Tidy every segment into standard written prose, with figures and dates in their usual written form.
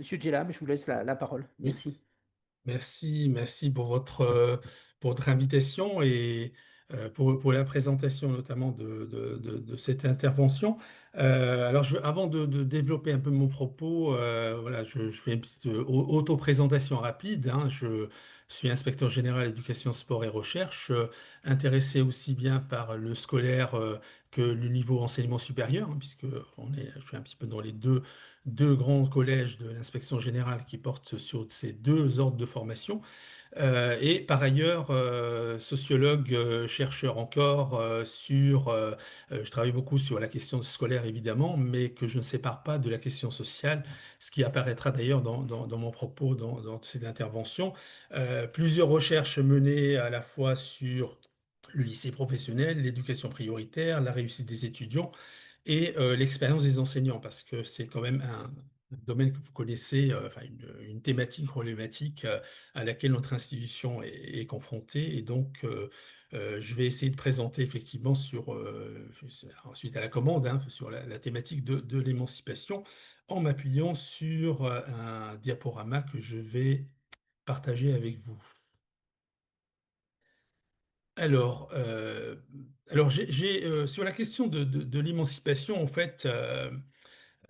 Monsieur Djellam, je vous laisse la parole. Oui, Merci. merci pour votre invitation et pour la présentation notamment de cette intervention. Avant de développer un peu mon propos, voilà, je fais une petite auto-présentation rapide, hein. Je suis inspecteur général éducation, sport et recherche, intéressé aussi bien par le scolaire que le niveau enseignement supérieur, hein, puisque je suis un petit peu dans les deux grands collèges de l'inspection générale qui portent sur ces deux ordres de formation. Et par ailleurs, sociologue, chercheur encore je travaille beaucoup sur la question scolaire évidemment, mais que je ne sépare pas de la question sociale, ce qui apparaîtra d'ailleurs dans mon propos dans cette intervention. Plusieurs recherches menées à la fois sur le lycée professionnel, l'éducation prioritaire, la réussite des étudiants et l'expérience des enseignants, parce que c'est quand même un domaine que vous connaissez, enfin une thématique problématique à laquelle notre institution est confrontée. Et donc, je vais essayer de présenter effectivement ensuite à la commande, hein, sur la thématique de l'émancipation, en m'appuyant sur un diaporama que je vais partager avec vous. Alors, sur la question de l'émancipation, en fait,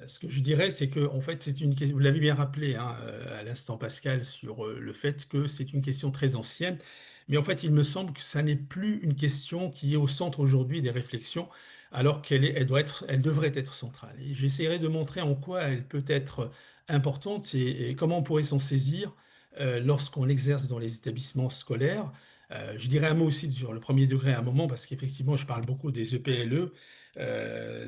ce que je dirais, c'est que, en fait, c'est une question, vous l'avez bien rappelé, hein, à l'instant, Pascal, sur le fait que c'est une question très ancienne, mais en fait, il me semble que ça n'est plus une question qui est au centre aujourd'hui des réflexions, alors elle devrait être centrale. Et j'essaierai de montrer en quoi elle peut être importante et comment on pourrait s'en saisir lorsqu'on l'exerce dans les établissements scolaires. Je dirais un mot aussi sur le premier degré à un moment, parce qu'effectivement, je parle beaucoup des EPLE,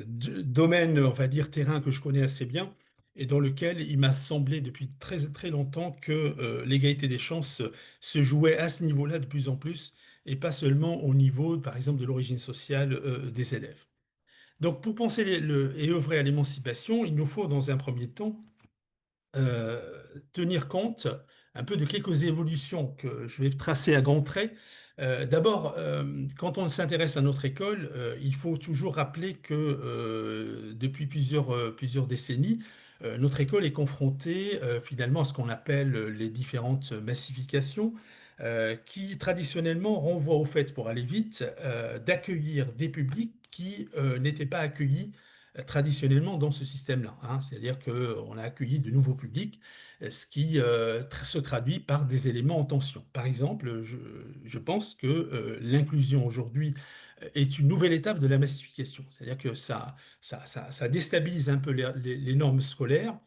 domaine, on va dire, terrain que je connais assez bien et dans lequel il m'a semblé depuis très, très longtemps que l'égalité des chances se jouait à ce niveau-là de plus en plus et pas seulement au niveau, par exemple, de l'origine sociale des élèves. Donc, pour penser et œuvrer à l'émancipation, il nous faut, dans un premier temps, tenir compte un peu de quelques évolutions que je vais tracer à grands traits. D'abord, quand on s'intéresse à notre école, il faut toujours rappeler que depuis plusieurs décennies, notre école est confrontée finalement à ce qu'on appelle les différentes massifications, qui traditionnellement renvoient au fait, pour aller vite, d'accueillir des publics qui n'étaient pas accueillis traditionnellement dans ce système-là, hein. C'est-à-dire qu'on a accueilli de nouveaux publics, ce qui se traduit par des éléments en tension. Par exemple, je pense que l'inclusion aujourd'hui est une nouvelle étape de la massification. C'est-à-dire que ça déstabilise un peu les normes scolaires.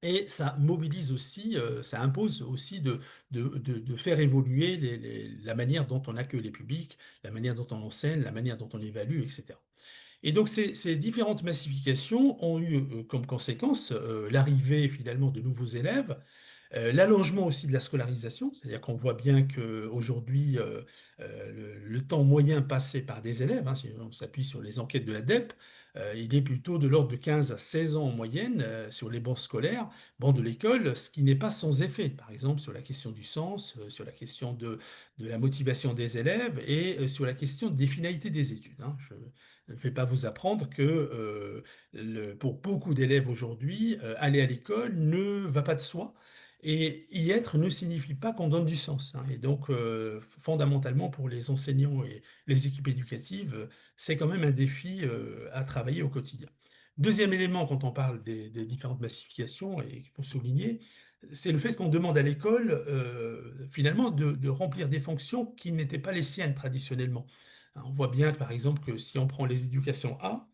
Et ça mobilise aussi, ça impose aussi de faire évoluer la manière dont on accueille les publics, la manière dont on enseigne, la manière dont on évalue, etc. Et donc ces différentes massifications ont eu comme conséquence l'arrivée finalement de nouveaux élèves, l'allongement aussi de la scolarisation, c'est-à-dire qu'on voit bien qu'aujourd'hui, le temps moyen passé par des élèves, hein, si on s'appuie sur les enquêtes de la DEP, il est plutôt de l'ordre de 15 à 16 ans en moyenne sur les bancs scolaires, bancs de l'école, ce qui n'est pas sans effet, par exemple sur la question du sens, sur la question de la motivation des élèves et sur la question des finalités des études, hein. Je ne vais pas vous apprendre que pour beaucoup d'élèves aujourd'hui, aller à l'école ne va pas de soi. Et y être ne signifie pas qu'on donne du sens, hein. Et donc, fondamentalement, pour les enseignants et les équipes éducatives, c'est quand même un défi à travailler au quotidien. Deuxième élément, quand on parle des différentes massifications, et qu'il faut souligner, c'est le fait qu'on demande à l'école, finalement, de remplir des fonctions qui n'étaient pas les siennes traditionnellement. Hein, on voit bien, par exemple, que si on prend les éducations A,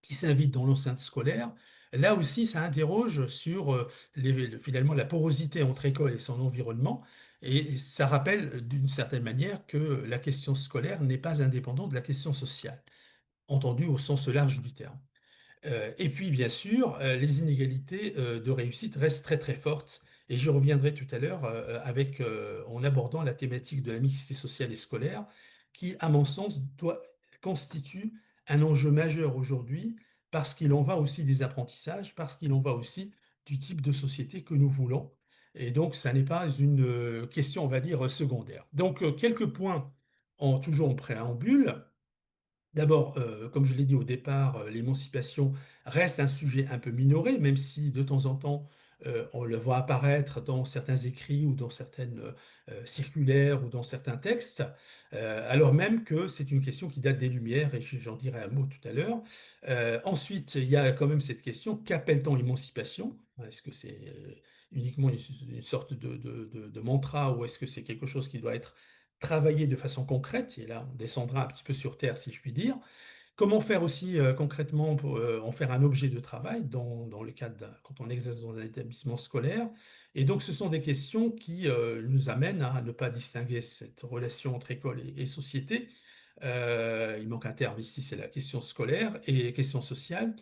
qui s'invitent dans l'enceinte scolaire. Là aussi, ça interroge sur finalement la porosité entre école et son environnement, et ça rappelle d'une certaine manière que la question scolaire n'est pas indépendante de la question sociale, entendue au sens large du terme. Et puis, bien sûr, les inégalités de réussite restent très très fortes. Et je reviendrai tout à l'heure en abordant la thématique de la mixité sociale et scolaire, qui, à mon sens, constitue un enjeu majeur aujourd'hui, parce qu'il en va aussi des apprentissages, parce qu'il en va aussi du type de société que nous voulons. Et donc, ça n'est pas une question, on va dire, secondaire. Donc, quelques points toujours en préambule. D'abord, comme je l'ai dit au départ, l'émancipation reste un sujet un peu minoré, même si de temps en temps, on le voit apparaître dans certains écrits ou dans certaines circulaires ou dans certains textes, alors même que c'est une question qui date des Lumières, et j'en dirai un mot tout à l'heure. Ensuite, il y a quand même cette question, qu'appelle-t-on émancipation? Est-ce que c'est uniquement une sorte de mantra, ou est-ce que c'est quelque chose qui doit être travailler de façon concrète, et là on descendra un petit peu sur terre si je puis dire. Comment faire aussi concrètement pour en faire un objet de travail dans le cadre quand on exerce dans un établissement scolaire. Et donc ce sont des questions qui nous amènent à ne pas distinguer cette relation entre école et société. Il manque un terme ici, c'est la question scolaire et question sociale.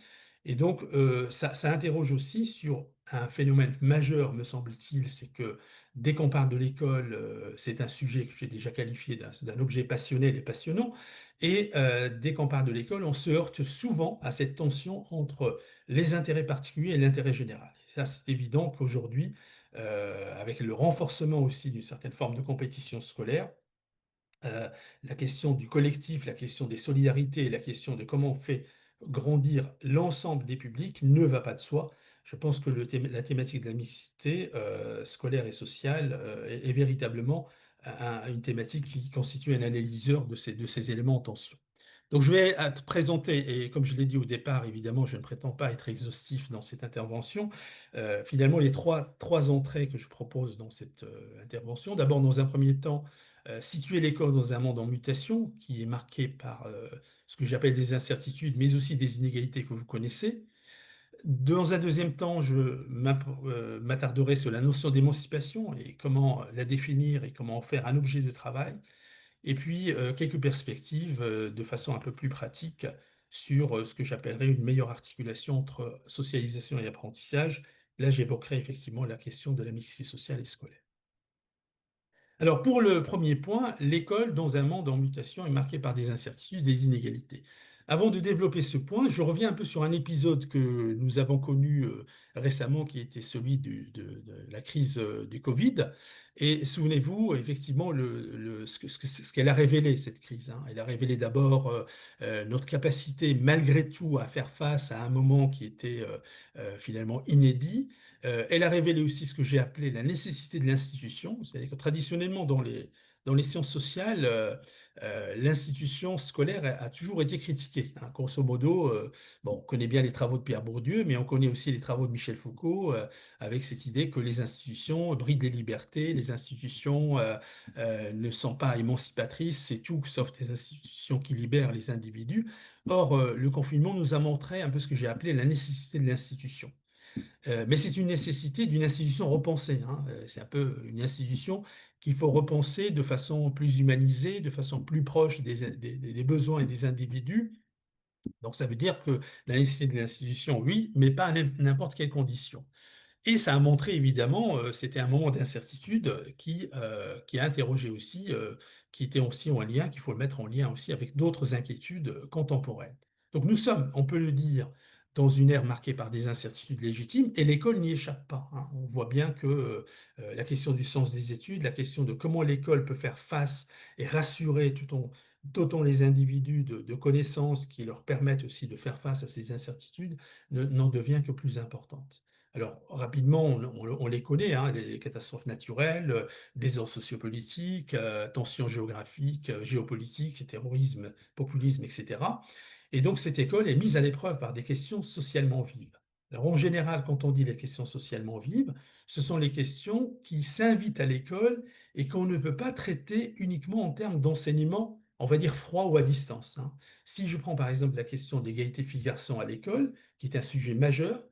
Et donc, ça interroge aussi sur un phénomène majeur, me semble-t-il, c'est que dès qu'on parle de l'école, c'est un sujet que j'ai déjà qualifié d'un objet passionnel et passionnant. Et dès qu'on parle de l'école, on se heurte souvent à cette tension entre les intérêts particuliers et l'intérêt général. Et ça, c'est évident qu'aujourd'hui, avec le renforcement aussi d'une certaine forme de compétition scolaire, euh, la question du collectif, la question des solidarités, la question de comment on fait grandir l'ensemble des publics ne va pas de soi. Je pense que la thématique de la mixité scolaire et sociale est véritablement une thématique qui constitue un analyseur de ces éléments en tension. Donc je vais te présenter, et comme je l'ai dit au départ, évidemment, je ne prétends pas être exhaustif dans cette intervention, finalement les trois entrées que je propose dans cette intervention. D'abord, dans un premier temps, situer l'école dans un monde en mutation qui est marqué par ce que j'appelle des incertitudes, mais aussi des inégalités que vous connaissez. Dans un deuxième temps, m'attarderai sur la notion d'émancipation et comment la définir et comment en faire un objet de travail. Et puis, quelques perspectives de façon un peu plus pratique sur ce que j'appellerais une meilleure articulation entre socialisation et apprentissage. Là, j'évoquerai effectivement la question de la mixité sociale et scolaire. Alors, pour le premier point, l'école dans un monde en mutation est marquée par des incertitudes, des inégalités. Avant de développer ce point, je reviens un peu sur un épisode que nous avons connu récemment, qui était celui de la crise du Covid. Et souvenez-vous, effectivement, ce qu'elle a révélé, cette crise, hein. Elle a révélé d'abord notre capacité, malgré tout, à faire face à un moment qui était finalement inédit. Elle a révélé aussi ce que j'ai appelé la nécessité de l'institution, c'est-à-dire que traditionnellement dans les sciences sociales, l'institution scolaire a toujours été critiquée, hein. Grosso modo, bon, on connaît bien les travaux de Pierre Bourdieu, mais on connaît aussi les travaux de Michel Foucault, avec cette idée que les institutions brident les libertés, les institutions ne sont pas émancipatrices, c'est tout sauf des institutions qui libèrent les individus. Or, le confinement nous a montré un peu ce que j'ai appelé la nécessité de l'institution. Mais c'est une nécessité d'une institution repensée, hein. C'est un peu une institution qu'il faut repenser de façon plus humanisée, de façon plus proche des besoins et des individus. Donc ça veut dire que la nécessité de l'institution, oui, mais pas à n'importe quelle condition. Et ça a montré évidemment, c'était un moment d'incertitude qui a interrogé aussi, qui était aussi en lien, qu'il faut le mettre en lien aussi avec d'autres inquiétudes contemporaines. Donc nous sommes, on peut le dire, dans une ère marquée par des incertitudes légitimes, et l'école n'y échappe pas, hein. On voit bien que la question du sens des études, la question de comment l'école peut faire face et rassurer d'autant les individus de connaissances qui leur permettent aussi de faire face à ces incertitudes, n'en devient que plus importante. Alors, rapidement, on les connaît, hein, les catastrophes naturelles, désordres sociopolitiques, tensions géographiques, géopolitiques, terrorisme, populisme, etc. Et donc, cette école est mise à l'épreuve par des questions socialement vives. Alors, en général, quand on dit les questions socialement vives, ce sont les questions qui s'invitent à l'école et qu'on ne peut pas traiter uniquement en termes d'enseignement, on va dire froid ou à distance, hein. Si je prends par exemple la question d'égalité filles-garçons à l'école, qui est un sujet majeur,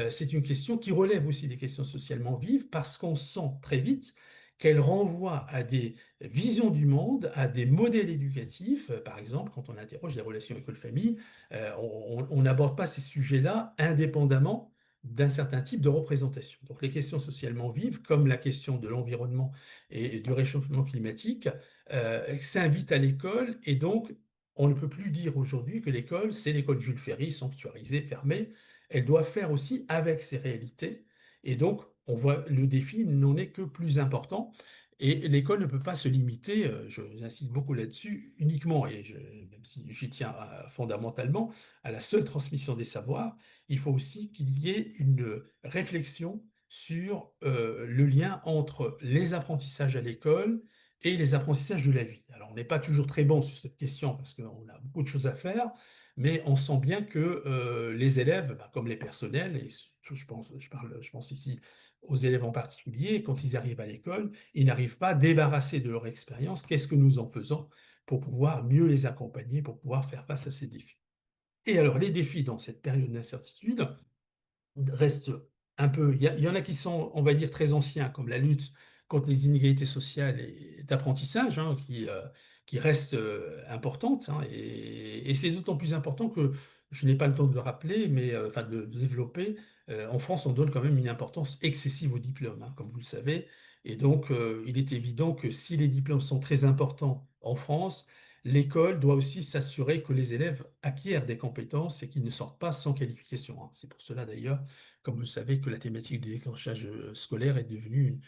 c'est une question qui relève aussi des questions socialement vives parce qu'on sent très vite qu'elle renvoie à des visions du monde, à des modèles éducatifs. Par exemple, quand on interroge les relations école-famille, on n'aborde pas ces sujets-là indépendamment d'un certain type de représentation. Donc les questions socialement vives, comme la question de l'environnement et du réchauffement climatique, s'invitent à l'école, et donc on ne peut plus dire aujourd'hui que l'école, c'est l'école Jules Ferry, sanctuarisée, fermée. Elle doit faire aussi avec ces réalités. Et donc, on voit le défi n'en est que plus important. Et l'école ne peut pas se limiter, j'insiste beaucoup là-dessus, uniquement, même si j'y tiens fondamentalement, à la seule transmission des savoirs. Il faut aussi qu'il y ait une réflexion sur le lien entre les apprentissages à l'école et les apprentissages de la vie. Alors, on n'est pas toujours très bon sur cette question parce qu'on a beaucoup de choses à faire, mais on sent bien que les élèves, bah, comme les personnels, et surtout, je pense ici aux élèves en particulier, quand ils arrivent à l'école, ils n'arrivent pas à débarrasser de leur expérience. Qu'est-ce que nous en faisons pour pouvoir mieux les accompagner, pour pouvoir faire face à ces défis? Et alors, les défis dans cette période d'incertitude, reste un peu. Il y en a qui sont, on va dire, très anciens, comme la lutte contre les inégalités sociales et d'apprentissage, hein, qui reste importante. Hein, et c'est d'autant plus important que je n'ai pas le temps de le rappeler, mais enfin de développer. En France, on donne quand même une importance excessive aux diplômes, hein, comme vous le savez. Et donc, il est évident que si les diplômes sont très importants en France, l'école doit aussi s'assurer que les élèves acquièrent des compétences et qu'ils ne sortent pas sans qualification. Hein. C'est pour cela d'ailleurs, comme vous le savez, que la thématique du décrochage scolaire est devenue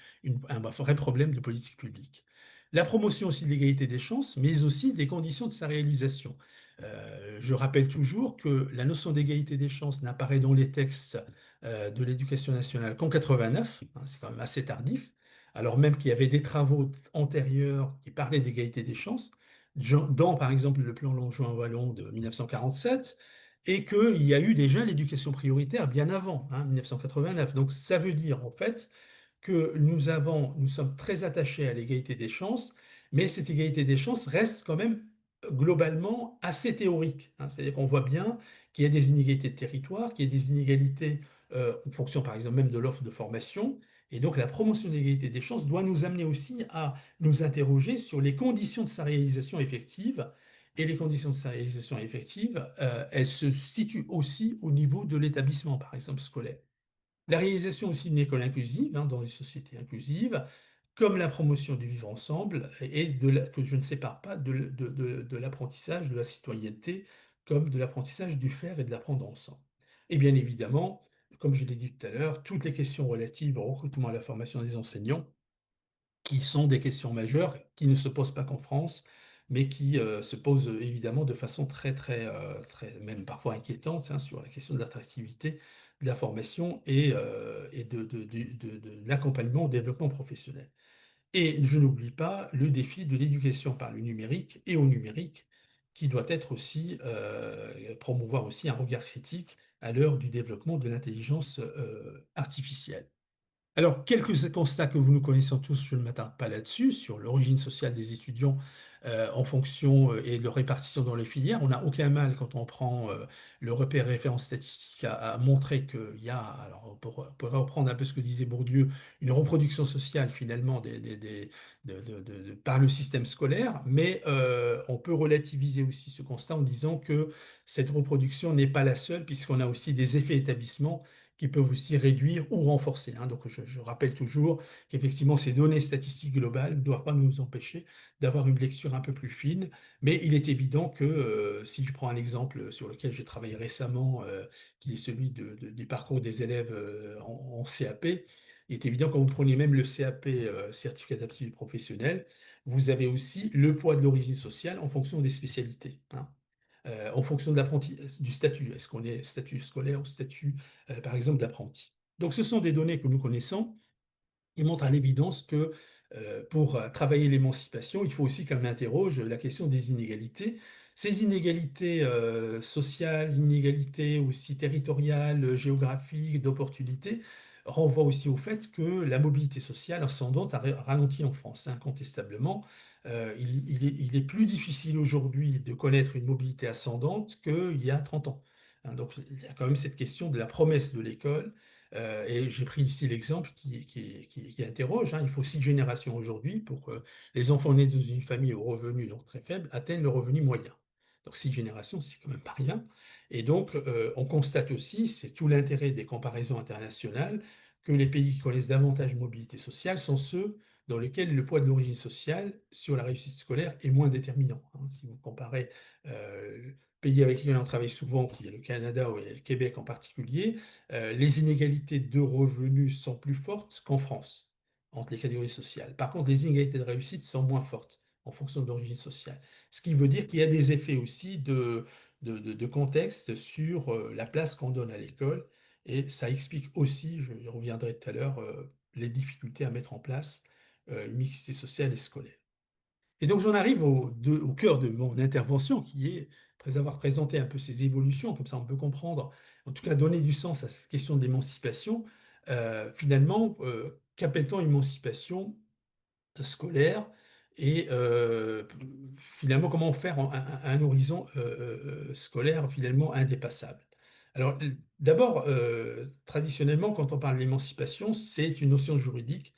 un vrai problème de politique publique. La promotion aussi de l'égalité des chances, mais aussi des conditions de sa réalisation. Je rappelle toujours que la notion d'égalité des chances n'apparaît dans les textes de l'éducation nationale qu'en 89, hein, c'est quand même assez tardif, alors même qu'il y avait des travaux antérieurs qui parlaient d'égalité des chances, dans par exemple le plan Langevin-Wallon de 1947, et qu'il y a eu déjà l'éducation prioritaire bien avant, hein, 1989. Donc ça veut dire en fait que nous sommes très attachés à l'égalité des chances, mais cette égalité des chances reste quand même globalement assez théorique. Hein. C'est-à-dire qu'on voit bien qu'il y a des inégalités de territoire, qu'il y a des inégalités en fonction par exemple même de l'offre de formation. Et donc la promotion de l'égalité des chances doit nous amener aussi à nous interroger sur les conditions de sa réalisation effective. Et les conditions de sa réalisation effective, elles se situent aussi au niveau de l'établissement, par exemple scolaire. La réalisation aussi d'une école inclusive, hein, dans les sociétés inclusives, comme la promotion du vivre ensemble, et que je ne sépare pas de l'apprentissage de la citoyenneté, comme de l'apprentissage du faire et de l'apprendre ensemble. Et bien évidemment, comme je l'ai dit tout à l'heure, toutes les questions relatives au recrutement et à la formation des enseignants, qui sont des questions majeures, qui ne se posent pas qu'en France, mais qui se posent évidemment de façon très, même parfois inquiétante, hein, sur la question de l'attractivité de la formation et de l'accompagnement au développement professionnel. Et je n'oublie pas le défi de l'éducation par le numérique et au numérique, qui doit être aussi, promouvoir aussi un regard critique à l'heure du développement de l'intelligence artificielle. Alors, quelques constats que vous nous connaissons tous, je ne m'attarde pas là-dessus, sur l'origine sociale des étudiants en fonction et de répartition dans les filières. On n'a aucun mal quand on prend le repère référence statistique à montrer qu'il y a, alors on pourrait reprendre un peu ce que disait Bourdieu, une reproduction sociale finalement par le système scolaire, mais on peut relativiser aussi ce constat en disant que cette reproduction n'est pas la seule, puisqu'on a aussi des effets établissements qui peuvent aussi réduire ou renforcer. Hein. Donc, je rappelle toujours qu'effectivement, ces données statistiques globales ne doivent pas nous empêcher d'avoir une lecture un peu plus fine, mais il est évident que si je prends un exemple sur lequel j'ai travaillé récemment, qui est celui du parcours des élèves en CAP, il est évident que quand vous prenez même le CAP, certificat d'aptitude professionnelle, vous avez aussi le poids de l'origine sociale en fonction des spécialités. Hein, en fonction de du statut. Est-ce qu'on est statut scolaire ou statut, par exemple, d'apprenti? Donc, ce sont des données que nous connaissons. Ils montrent à l'évidence que pour travailler l'émancipation, il faut aussi qu'on interroge la question des inégalités. Ces inégalités sociales, inégalités aussi territoriales, géographiques, d'opportunités, renvoient aussi au fait que la mobilité sociale ascendante a ralenti en France, incontestablement. Il est plus difficile aujourd'hui de connaître une mobilité ascendante qu'il y a 30 ans. Hein, donc il y a quand même cette question de la promesse de l'école et j'ai pris ici l'exemple qui interroge. Hein. Il faut 6 générations aujourd'hui pour que les enfants nés dans une famille aux revenus donc très faibles atteignent le revenu moyen. Donc 6 générations, c'est quand même pas rien. Et donc, on constate aussi, c'est tout l'intérêt des comparaisons internationales, que les pays qui connaissent davantage de mobilité sociale sont ceux dans lesquels le poids de l'origine sociale sur la réussite scolaire est moins déterminant. Hein. Si vous comparez pays avec lesquels on travaille souvent, qui est le Canada ou le Québec en particulier, les inégalités de revenus sont plus fortes qu'en France. entre les catégories sociales. Par contre, les inégalités de réussite sont moins fortes en fonction de l'origine sociale. Ce qui veut dire qu'il y a des effets aussi de contexte sur la place qu'on donne à l'école. Et ça explique aussi, je y reviendrai tout à l'heure, les difficultés à mettre en place une mixité sociale et scolaire. Et donc j'en arrive au cœur de mon intervention, qui est, après avoir présenté un peu ces évolutions, comme ça on peut comprendre, en tout cas donner du sens à cette question d'émancipation, finalement, qu'appelle-t-on émancipation scolaire et finalement comment faire un horizon scolaire finalement indépassable. Alors d'abord, traditionnellement, quand on parle d'émancipation, c'est une notion juridique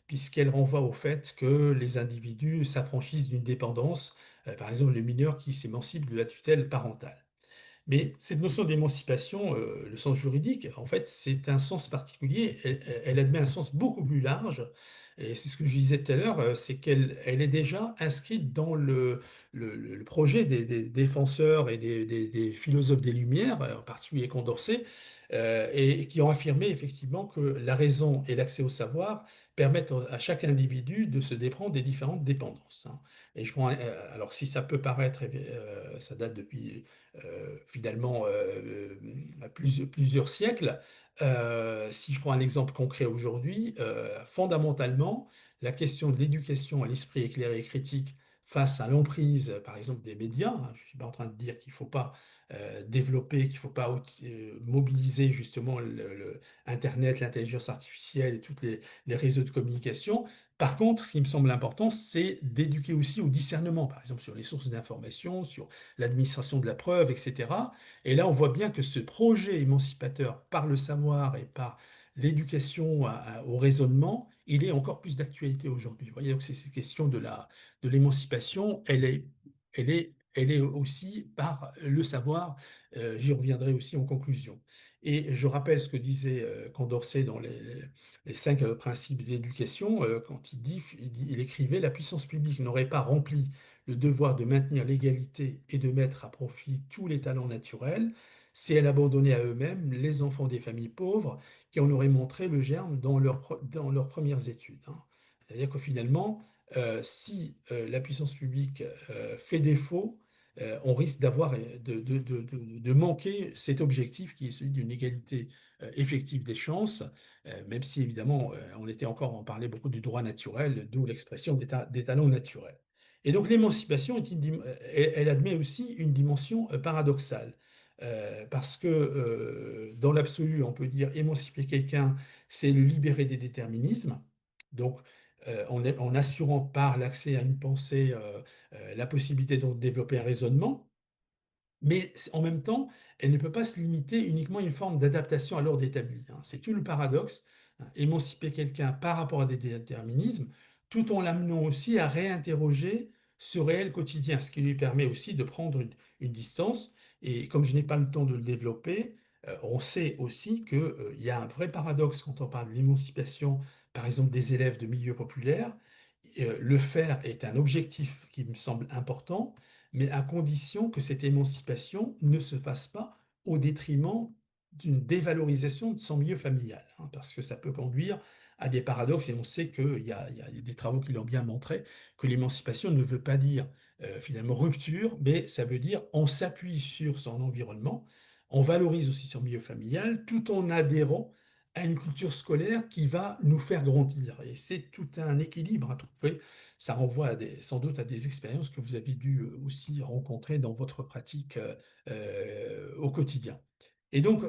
puisqu'elle renvoie au fait que les individus s'affranchissent d'une dépendance, par exemple le mineur qui s'émancipe de la tutelle parentale. Mais cette notion d'émancipation, le sens juridique, en fait, c'est un sens particulier. Elle admet un sens beaucoup plus large. Et c'est ce que je disais tout à l'heure, c'est qu'elle est déjà inscrite dans le projet des défenseurs et des philosophes des Lumières, en particulier Condorcet, et qui ont affirmé effectivement que la raison et l'accès au savoir permettent à chaque individu de se déprendre des différentes dépendances, hein. Et je prends, alors si ça peut paraître, ça date depuis finalement plusieurs siècles. Si je prends un exemple concret aujourd'hui, fondamentalement, la question de l'éducation à l'esprit éclairé et critique face à l'emprise, par exemple, des médias, hein, je ne suis pas en train de dire qu'il ne faut pas développer, qu'il ne faut pas mobiliser justement Internet, l'intelligence artificielle et tous les réseaux de communication. Par contre, ce qui me semble important, c'est d'éduquer aussi au discernement, par exemple sur les sources d'information, sur l'administration de la preuve, etc. Et là, on voit bien que ce projet émancipateur par le savoir et par l'éducation au raisonnement, il est encore plus d'actualité aujourd'hui. Vous voyez, donc cette question de l'émancipation, elle est aussi par le savoir. J'y reviendrai aussi en conclusion. Et je rappelle ce que disait Condorcet dans les cinq principes de l'éducation, quand il écrivait: La puissance publique n'aurait pas rempli le devoir de maintenir l'égalité et de mettre à profit tous les talents naturels, si elle abandonnait à eux-mêmes les enfants des familles pauvres qui en auraient montré le germe dans leurs premières études, hein. C'est-à-dire que finalement, si la puissance publique fait défaut, on risque de manquer cet objectif qui est celui d'une égalité effective des chances, même si évidemment on était encore en parlait beaucoup du droit naturel, d'où l'expression des talents naturels. Et donc l'émancipation elle admet aussi une dimension paradoxale. Parce que dans l'absolu, on peut dire émanciper quelqu'un, c'est le libérer des déterminismes. Donc, en assurant par l'accès à une pensée la possibilité donc de développer un raisonnement, mais en même temps, elle ne peut pas se limiter uniquement à une forme d'adaptation à l'ordre établi, hein. C'est tout le paradoxe, hein, émanciper quelqu'un par rapport à des déterminismes, tout en l'amenant aussi à réinterroger ce réel quotidien, ce qui lui permet aussi de prendre une distance. Et comme je n'ai pas le temps de le développer, on sait aussi qu'il y a un vrai paradoxe quand on parle de l'émancipation, par exemple, des élèves de milieux populaires. Le faire est un objectif qui me semble important, mais à condition que cette émancipation ne se fasse pas au détriment d'une dévalorisation de son milieu familial, hein, parce que ça peut conduire à des paradoxes, et on sait qu'il y a des travaux qui l'ont bien montré, que l'émancipation ne veut pas dire finalement rupture, mais ça veut dire on s'appuie sur son environnement, on valorise aussi son milieu familial, tout en adhérant à une culture scolaire qui va nous faire grandir. Et c'est tout un équilibre à trouver. Ça renvoie sans doute à des expériences que vous avez dû aussi rencontrer dans votre pratique au quotidien. Et donc,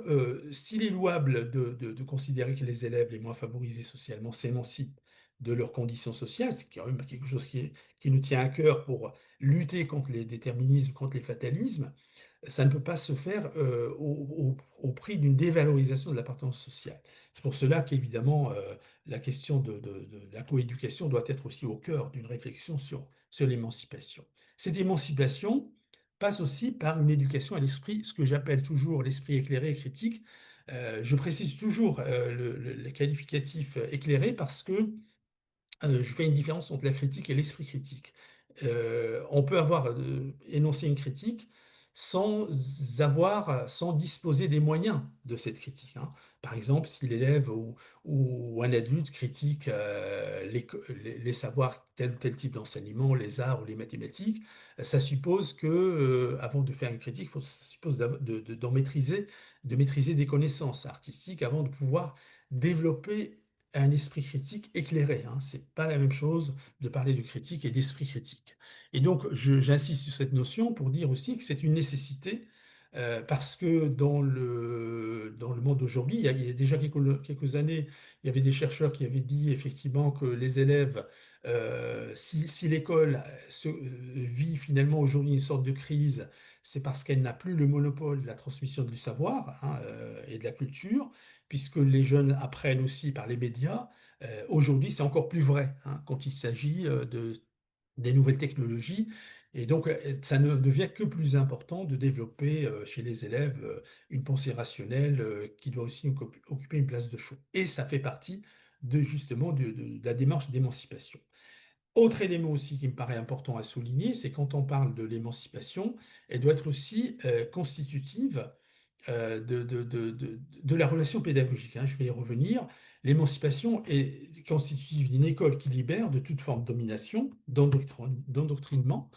s'il est louable de considérer que les élèves les moins favorisés socialement s'émancipent de leurs conditions sociales, c'est quand même quelque chose qui nous tient à cœur pour lutter contre les déterminismes, contre les fatalismes, ça ne peut pas se faire au prix d'une dévalorisation de l'appartenance sociale. C'est pour cela qu'évidemment, la question de la coéducation doit être aussi au cœur d'une réflexion sur l'émancipation. Cette émancipation passe aussi par une éducation à l'esprit, ce que j'appelle toujours l'esprit éclairé et critique. Je précise toujours le qualificatif éclairé parce que je fais une différence entre la critique et l'esprit critique. On peut avoir énoncé une critique sans disposer des moyens de cette critique, hein. Par exemple, si l'élève ou un adulte critique les savoirs tel ou tel type d'enseignement, les arts ou les mathématiques, ça suppose que, avant de faire une critique, ça suppose de maîtriser des connaissances artistiques avant de pouvoir développer un esprit critique éclairé, hein. C'est pas la même chose de parler de critique et d'esprit critique. Et donc, j'insiste sur cette notion pour dire aussi que c'est une nécessité, parce que dans le monde d'aujourd'hui, il y a déjà quelques années, il y avait des chercheurs qui avaient dit effectivement que les élèves, si l'école vit finalement aujourd'hui une sorte de crise, c'est parce qu'elle n'a plus le monopole de la transmission du savoir, hein, et de la culture, puisque les jeunes apprennent aussi par les médias. Aujourd'hui, c'est encore plus vrai, hein, quand il s'agit des nouvelles technologies. Et donc, ça ne devient que plus important de développer chez les élèves une pensée rationnelle qui doit aussi occuper une place de choix. Et ça fait partie justement de la démarche d'émancipation. Autre élément aussi qui me paraît important à souligner, c'est quand on parle de l'émancipation, elle doit être aussi constitutive de la relation pédagogique, hein. Je vais y revenir. L'émancipation est constitutive d'une école qui libère de toute forme de domination, d'endoctrinement,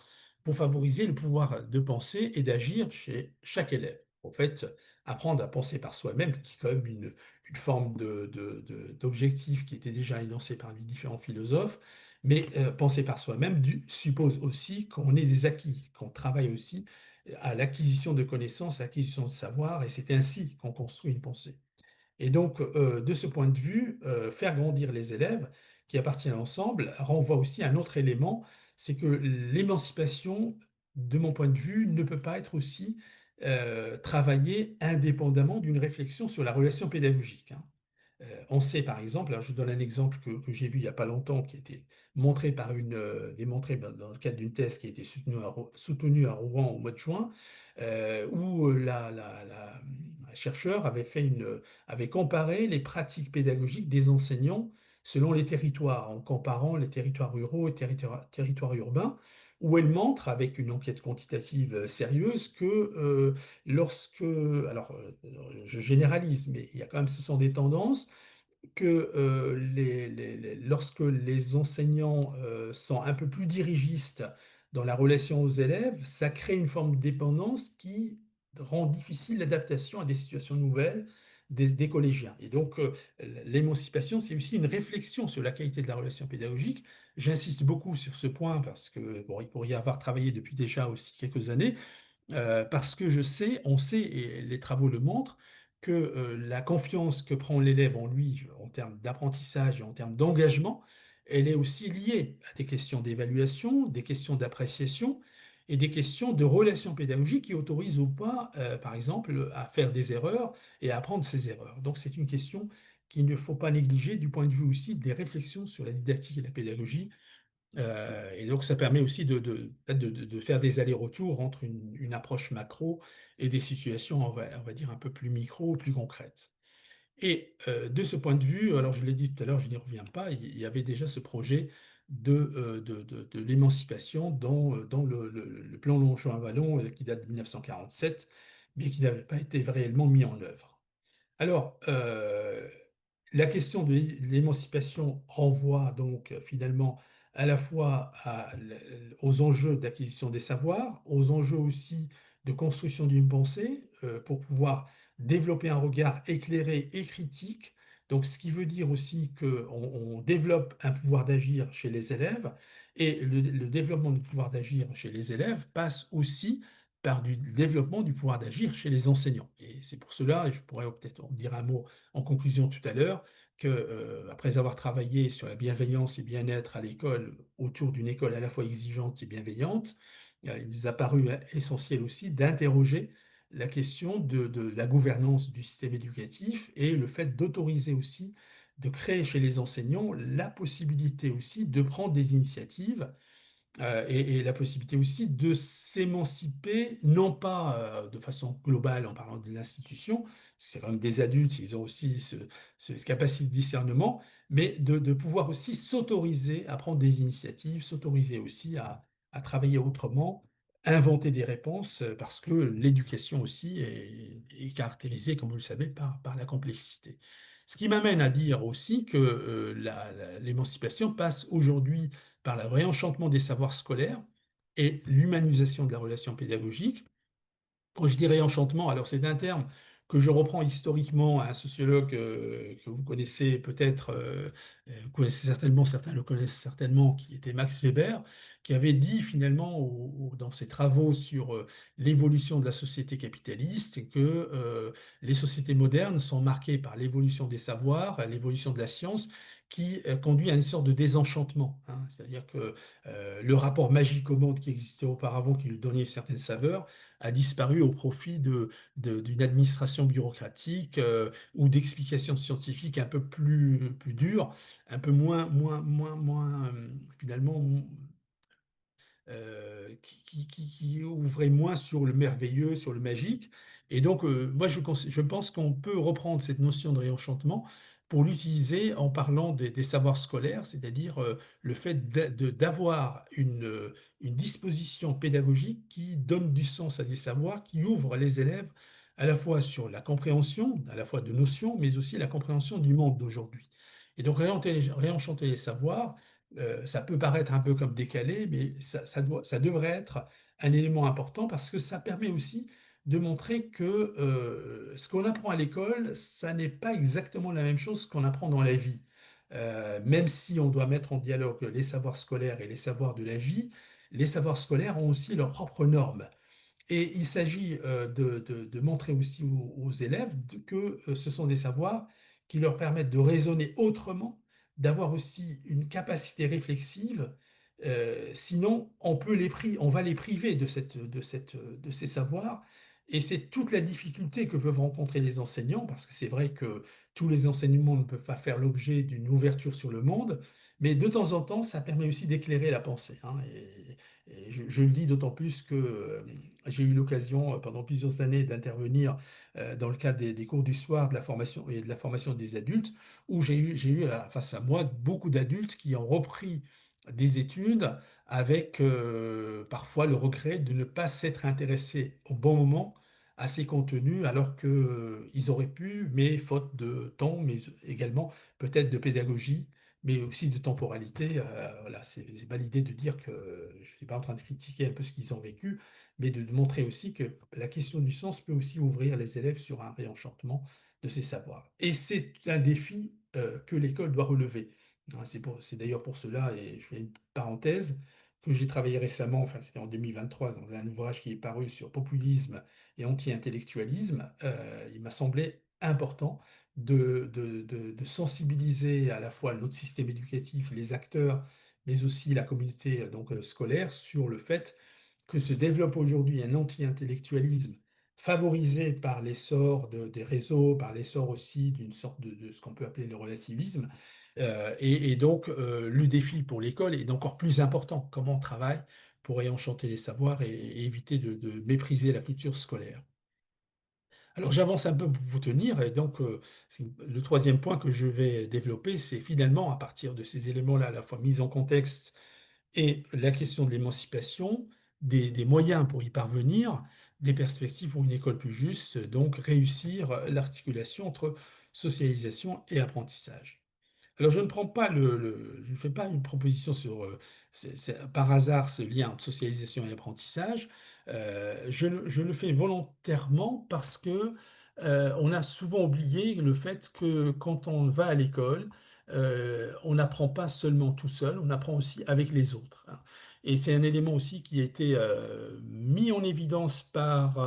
pour favoriser le pouvoir de penser et d'agir chez chaque élève. En fait, apprendre à penser par soi-même, qui est quand même une forme d'objectif qui était déjà énoncé par les différents philosophes, mais penser par soi-même suppose aussi qu'on ait des acquis, qu'on travaille aussi à l'acquisition de connaissances, à l'acquisition de savoir, et c'est ainsi qu'on construit une pensée. Et donc, de ce point de vue, faire grandir les élèves qui appartiennent à l'ensemble renvoie aussi à un autre élément, c'est que l'émancipation, de mon point de vue, ne peut pas être aussi travaillée indépendamment d'une réflexion sur la relation pédagogique, hein. On sait par exemple, alors je donne un exemple que j'ai vu il n'y a pas longtemps, qui a été montré démontré dans le cadre d'une thèse qui a été soutenue à Rouen au mois de juin, où la chercheur avait comparé les pratiques pédagogiques des enseignants selon les territoires, en comparant les territoires ruraux et territoires urbains, où elle montre, avec une enquête quantitative sérieuse, que alors je généralise, mais il y a quand même, ce sont des tendances, que lorsque les enseignants sont un peu plus dirigistes dans la relation aux élèves, ça crée une forme de dépendance qui rend difficile l'adaptation à des situations nouvelles des collégiens. Et donc, l'émancipation, c'est aussi une réflexion sur la qualité de la relation pédagogique. J'insiste beaucoup sur ce point parce que, bon, il pourrait y avoir travaillé depuis déjà aussi quelques années, parce que on sait, et les travaux le montrent, que la confiance que prend l'élève en lui, en termes d'apprentissage et en termes d'engagement, elle est aussi liée à des questions d'évaluation, des questions d'appréciation et des questions de relations pédagogiques qui autorisent ou pas, par exemple, à faire des erreurs et à apprendre ses erreurs. Donc c'est une question qu'il ne faut pas négliger du point de vue aussi des réflexions sur la didactique et la pédagogie, et donc, ça permet aussi de faire des allers-retours entre une approche macro et des situations, on va dire, un peu plus micro, plus concrètes. Et de ce point de vue, alors je l'ai dit tout à l'heure, je n'y reviens pas, il y avait déjà ce projet de l'émancipation dans le plan Longchamp-Vallon, qui date de 1947, mais qui n'avait pas été réellement mis en œuvre. Alors, la question de l'émancipation renvoie donc finalement à la fois aux enjeux d'acquisition des savoirs, aux enjeux aussi de construction d'une pensée, pour pouvoir développer un regard éclairé et critique. Donc, ce qui veut dire aussi qu'on développe un pouvoir d'agir chez les élèves, et le développement du pouvoir d'agir chez les élèves passe aussi par du développement du pouvoir d'agir chez les enseignants. Et c'est pour cela, et je pourrais peut-être en dire un mot en conclusion tout à l'heure, que après avoir travaillé sur la bienveillance et bien-être à l'école, autour d'une école à la fois exigeante et bienveillante, il nous a paru essentiel aussi d'interroger la question de la gouvernance du système éducatif et le fait d'autoriser aussi, de créer chez les enseignants la possibilité aussi de prendre des initiatives, et la possibilité aussi de s'émanciper, non pas de façon globale en parlant de l'institution, parce que c'est quand même des adultes, ils ont aussi cette capacité de discernement, mais de pouvoir aussi s'autoriser à prendre des initiatives, s'autoriser aussi à travailler autrement, inventer des réponses parce que l'éducation aussi est caractérisée, comme vous le savez, par la complexité. Ce qui m'amène à dire aussi que l'émancipation passe aujourd'hui par le réenchantement des savoirs scolaires et l'humanisation de la relation pédagogique. Quand je dirais enchantement, alors c'est un terme que je reprends historiquement à un sociologue que vous connaissez peut-être, vous connaissez certainement, certains le connaissent certainement, qui était Max Weber, qui avait dit finalement dans ses travaux sur l'évolution de la société capitaliste que les sociétés modernes sont marquées par l'évolution des savoirs, l'évolution de la science, qui conduit à une sorte de désenchantement, hein. C'est-à-dire que le rapport magique au monde qui existait auparavant, qui lui donnait certaines saveurs, a disparu au profit d'une administration bureaucratique ou d'explications scientifiques un peu plus dures, un peu moins finalement qui ouvrait moins sur le merveilleux, sur le magique. Et donc, moi, je pense qu'on peut reprendre cette notion de réenchantement pour l'utiliser en parlant des savoirs scolaires, c'est-à-dire le fait d'avoir une disposition pédagogique qui donne du sens à des savoirs, qui ouvre les élèves à la fois sur la compréhension, à la fois de notions, mais aussi la compréhension du monde d'aujourd'hui. Et donc, réenchanter les savoirs, ça peut paraître un peu comme décalé, mais ça devrait être un élément important parce que ça permet aussi de montrer que ce qu'on apprend à l'école, ça n'est pas exactement la même chose qu'on apprend dans la vie. Même si on doit mettre en dialogue les savoirs scolaires et les savoirs de la vie, les savoirs scolaires ont aussi leurs propres normes. Et il s'agit de montrer aussi aux élèves que ce sont des savoirs qui leur permettent de raisonner autrement, d'avoir aussi une capacité réflexive. Sinon, on va les priver de ces savoirs. Et c'est toute la difficulté que peuvent rencontrer les enseignants, parce que c'est vrai que tous les enseignements ne peuvent pas faire l'objet d'une ouverture sur le monde, mais de temps en temps, ça permet aussi d'éclairer la pensée, hein. Et je le dis d'autant plus que j'ai eu l'occasion pendant plusieurs années d'intervenir dans le cadre des cours du soir de la formation et de la formation des adultes, où j'ai eu face à moi beaucoup d'adultes qui ont repris des études avec parfois le regret de ne pas s'être intéressés au bon moment à ces contenus, alors que ils auraient pu, mais faute de temps, mais également peut-être de pédagogie, mais aussi de temporalité. Voilà, c'est pas l'idée de dire que je suis pas en train de critiquer un peu ce qu'ils ont vécu, mais de montrer aussi que la question du sens peut aussi ouvrir les élèves sur un réenchantement de ces savoirs. Et c'est un défi que l'école doit relever, hein. C'est d'ailleurs pour cela, et je fais une parenthèse, que j'ai travaillé récemment, enfin c'était en 2023, dans un ouvrage qui est paru sur populisme et anti-intellectualisme. Il m'a semblé important de sensibiliser à la fois notre système éducatif, les acteurs, mais aussi la communauté scolaire sur le fait que se développe aujourd'hui un anti-intellectualisme favorisé par l'essor des réseaux, par l'essor aussi d'une sorte de ce qu'on peut appeler le relativisme. Et donc, le défi pour l'école est encore plus important. Comment on travaille pour réenchanter les savoirs et éviter de mépriser la culture scolaire. Alors j'avance un peu pour vous tenir, et donc le troisième point que je vais développer, c'est finalement à partir de ces éléments-là, à la fois mise en contexte et la question de l'émancipation, des moyens pour y parvenir, des perspectives pour une école plus juste, donc réussir l'articulation entre socialisation et apprentissage. Alors, je ne prends pas je ne fais pas une proposition sur par hasard ce lien entre socialisation et apprentissage. Je le fais volontairement parce que on a souvent oublié le fait que quand on va à l'école, on n'apprend pas seulement tout seul, on apprend aussi avec les autres, hein. Et c'est un élément aussi qui a été mis en évidence par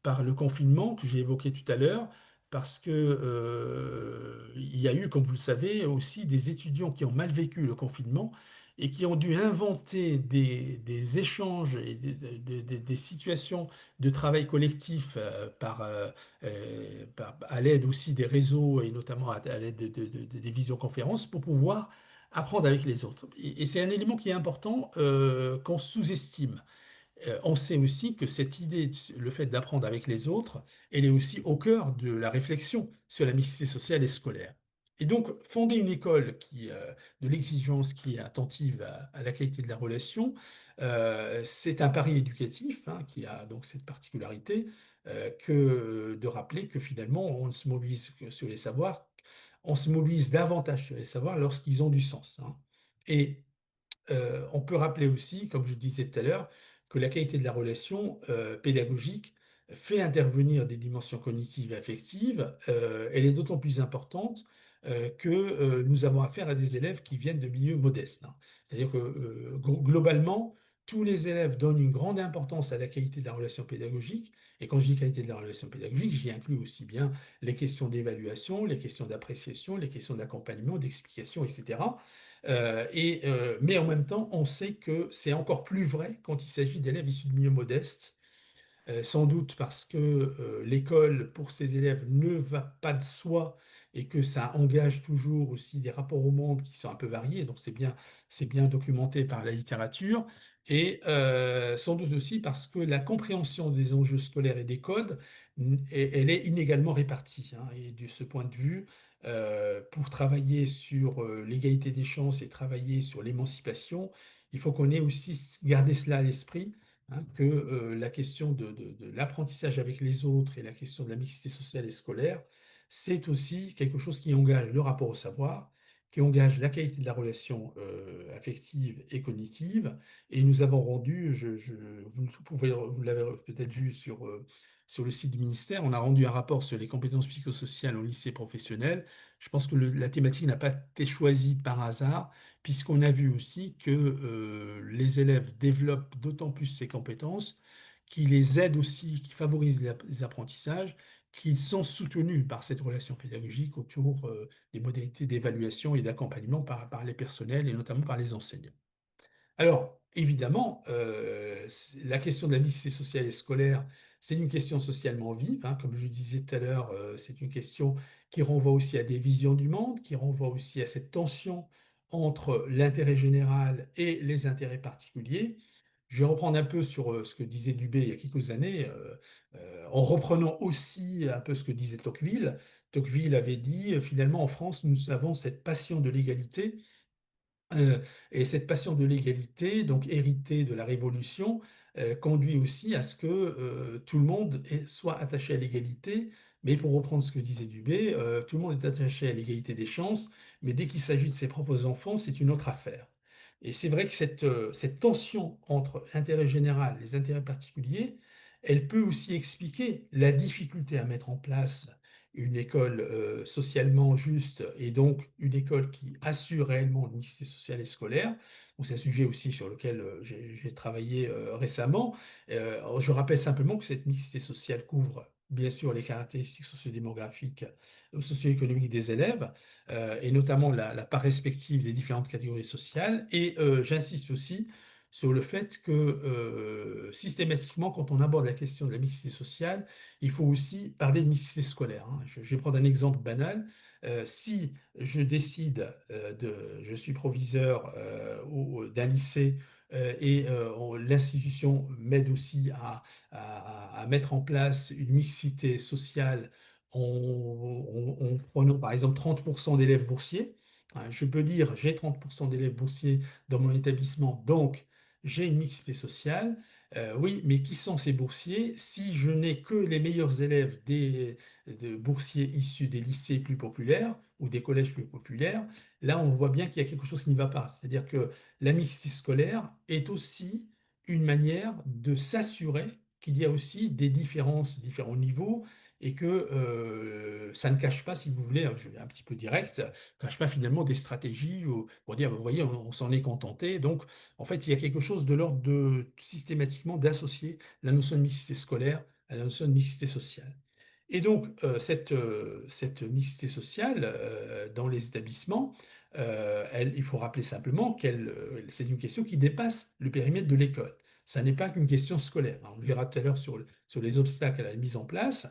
le confinement que j'ai évoqué tout à l'heure parce que il y a eu, comme vous le savez, aussi des étudiants qui ont mal vécu le confinement et qui ont dû inventer des échanges et des situations de travail collectif à l'aide aussi des réseaux et notamment à l'aide des visioconférences pour pouvoir apprendre avec les autres. Et c'est un élément qui est important qu'on sous-estime. On sait aussi que cette idée, le fait d'apprendre avec les autres, elle est aussi au cœur de la réflexion sur la mixité sociale et scolaire. Et donc, fonder une école de l'exigence qui est attentive à la qualité de la relation, c'est un pari éducatif, hein, qui a donc cette particularité que de rappeler que finalement, on ne se mobilise que sur les savoirs, on se mobilise davantage sur les savoirs lorsqu'ils ont du sens, hein. Et on peut rappeler aussi, comme je disais tout à l'heure, que la qualité de la relation pédagogique fait intervenir des dimensions cognitives et affectives. Elle est d'autant plus importante que nous avons affaire à des élèves qui viennent de milieux modestes, hein. C'est-à-dire que globalement, tous les élèves donnent une grande importance à la qualité de la relation pédagogique. Et quand je dis qualité de la relation pédagogique, j'y inclus aussi bien les questions d'évaluation, les questions d'appréciation, les questions d'accompagnement, d'explication, etc. Mais en même temps, on sait que c'est encore plus vrai quand il s'agit d'élèves issus de milieux modestes, sans doute parce que l'école pour ces élèves ne va pas de soi et que ça engage toujours aussi des rapports au monde qui sont un peu variés, donc c'est bien documenté par la littérature, et sans doute aussi parce que la compréhension des enjeux scolaires et des codes, elle est inégalement répartie, hein. Et de ce point de vue, pour travailler sur l'égalité des chances et travailler sur l'émancipation, il faut qu'on ait aussi gardé cela à l'esprit, hein, que la question de l'apprentissage avec les autres et la question de la mixité sociale et scolaire, c'est aussi quelque chose qui engage le rapport au savoir, qui engage la qualité de la relation affective et cognitive. Et nous avons rendu, vous l'avez peut-être vu sur le site du ministère, on a rendu un rapport sur les compétences psychosociales au lycée professionnel. Je pense que la thématique n'a pas été choisie par hasard, puisqu'on a vu aussi que les élèves développent d'autant plus ces compétences, qu'ils les aident aussi, qui favorisent les apprentissages, qu'ils sont soutenus par cette relation pédagogique autour des modalités d'évaluation et d'accompagnement par les personnels et notamment par les enseignants. Alors, évidemment, la question de la mixité sociale et scolaire, c'est une question socialement vive, hein. Comme je disais tout à l'heure, c'est une question qui renvoie aussi à des visions du monde, qui renvoie aussi à cette tension entre l'intérêt général et les intérêts particuliers. Je vais reprendre un peu sur ce que disait Dubé il y a quelques années, en reprenant aussi un peu ce que disait Tocqueville. Tocqueville avait dit, finalement, en France, nous avons cette passion de l'égalité, et cette passion de l'égalité, donc héritée de la Révolution, conduit aussi à ce que tout le monde soit attaché à l'égalité. Mais pour reprendre ce que disait Dubé, tout le monde est attaché à l'égalité des chances, mais dès qu'il s'agit de ses propres enfants, c'est une autre affaire. Et c'est vrai que cette tension entre l'intérêt général et les intérêts particuliers, elle peut aussi expliquer la difficulté à mettre en place une école socialement juste et donc une école qui assure réellement une mixité sociale et scolaire. Donc, c'est un sujet aussi sur lequel j'ai travaillé récemment. Je rappelle simplement que cette mixité sociale couvre bien sûr les caractéristiques sociodémographiques ou socio-économiques des élèves, et notamment la part respective des différentes catégories sociales. Et j'insiste aussi sur le fait que systématiquement, quand on aborde la question de la mixité sociale, il faut aussi parler de mixité scolaire, hein. Je vais prendre un exemple banal. Si je décide je suis proviseur d'un lycée, et l'institution m'aide aussi à mettre en place une mixité sociale en prenant par exemple 30% d'élèves boursiers, hein. Je peux dire j'ai 30% d'élèves boursiers dans mon établissement, donc j'ai une mixité sociale. Oui, mais qui sont ces boursiers? Si je n'ai que les meilleurs élèves de boursiers issus des lycées plus populaires ou des collèges plus populaires, là on voit bien qu'il y a quelque chose qui ne va pas. C'est-à-dire que la mixité scolaire est aussi une manière de s'assurer qu'il y a aussi des différences, différents niveaux, et que ça ne cache pas, si vous voulez, je vais un petit peu direct, ça ne cache pas finalement des stratégies pour dire, vous voyez, on s'en est contenté. Donc, en fait, il y a quelque chose de l'ordre de systématiquement d'associer la notion de mixité scolaire à la notion de mixité sociale. Et donc, cette mixité sociale dans les établissements, il faut rappeler simplement c'est une question qui dépasse le périmètre de l'école. Ça n'est pas qu'une question scolaire, hein. On le verra tout à l'heure sur les obstacles à la mise en place.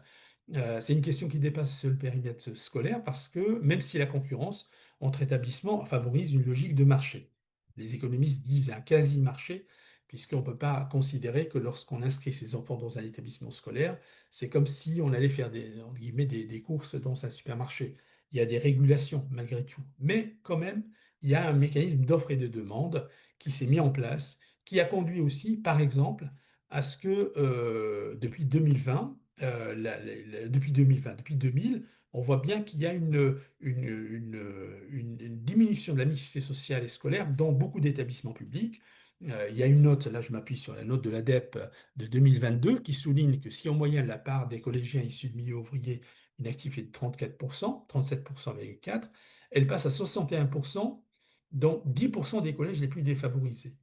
C'est une question qui dépasse le périmètre scolaire parce que même si la concurrence entre établissements favorise une logique de marché, les économistes disent un quasi-marché, puisqu'on ne peut pas considérer que lorsqu'on inscrit ses enfants dans un établissement scolaire, c'est comme si on allait faire entre guillemets, des courses dans un supermarché. il y a des régulations malgré tout. Mais quand même, il y a un mécanisme d'offre et de demande qui s'est mis en place, qui a conduit aussi, par exemple, à ce que depuis 2020, depuis 2020, depuis 2000, on voit bien qu'il y a une diminution de la mixité sociale et scolaire dans beaucoup d'établissements publics. Il y a une note, là je m'appuie sur la note de l'ADEPE de 2022, qui souligne que si en moyenne la part des collégiens issus de milieux ouvriers inactifs est de 34%, 37,4%, elle passe à 61% dans 10% des collèges les plus défavorisés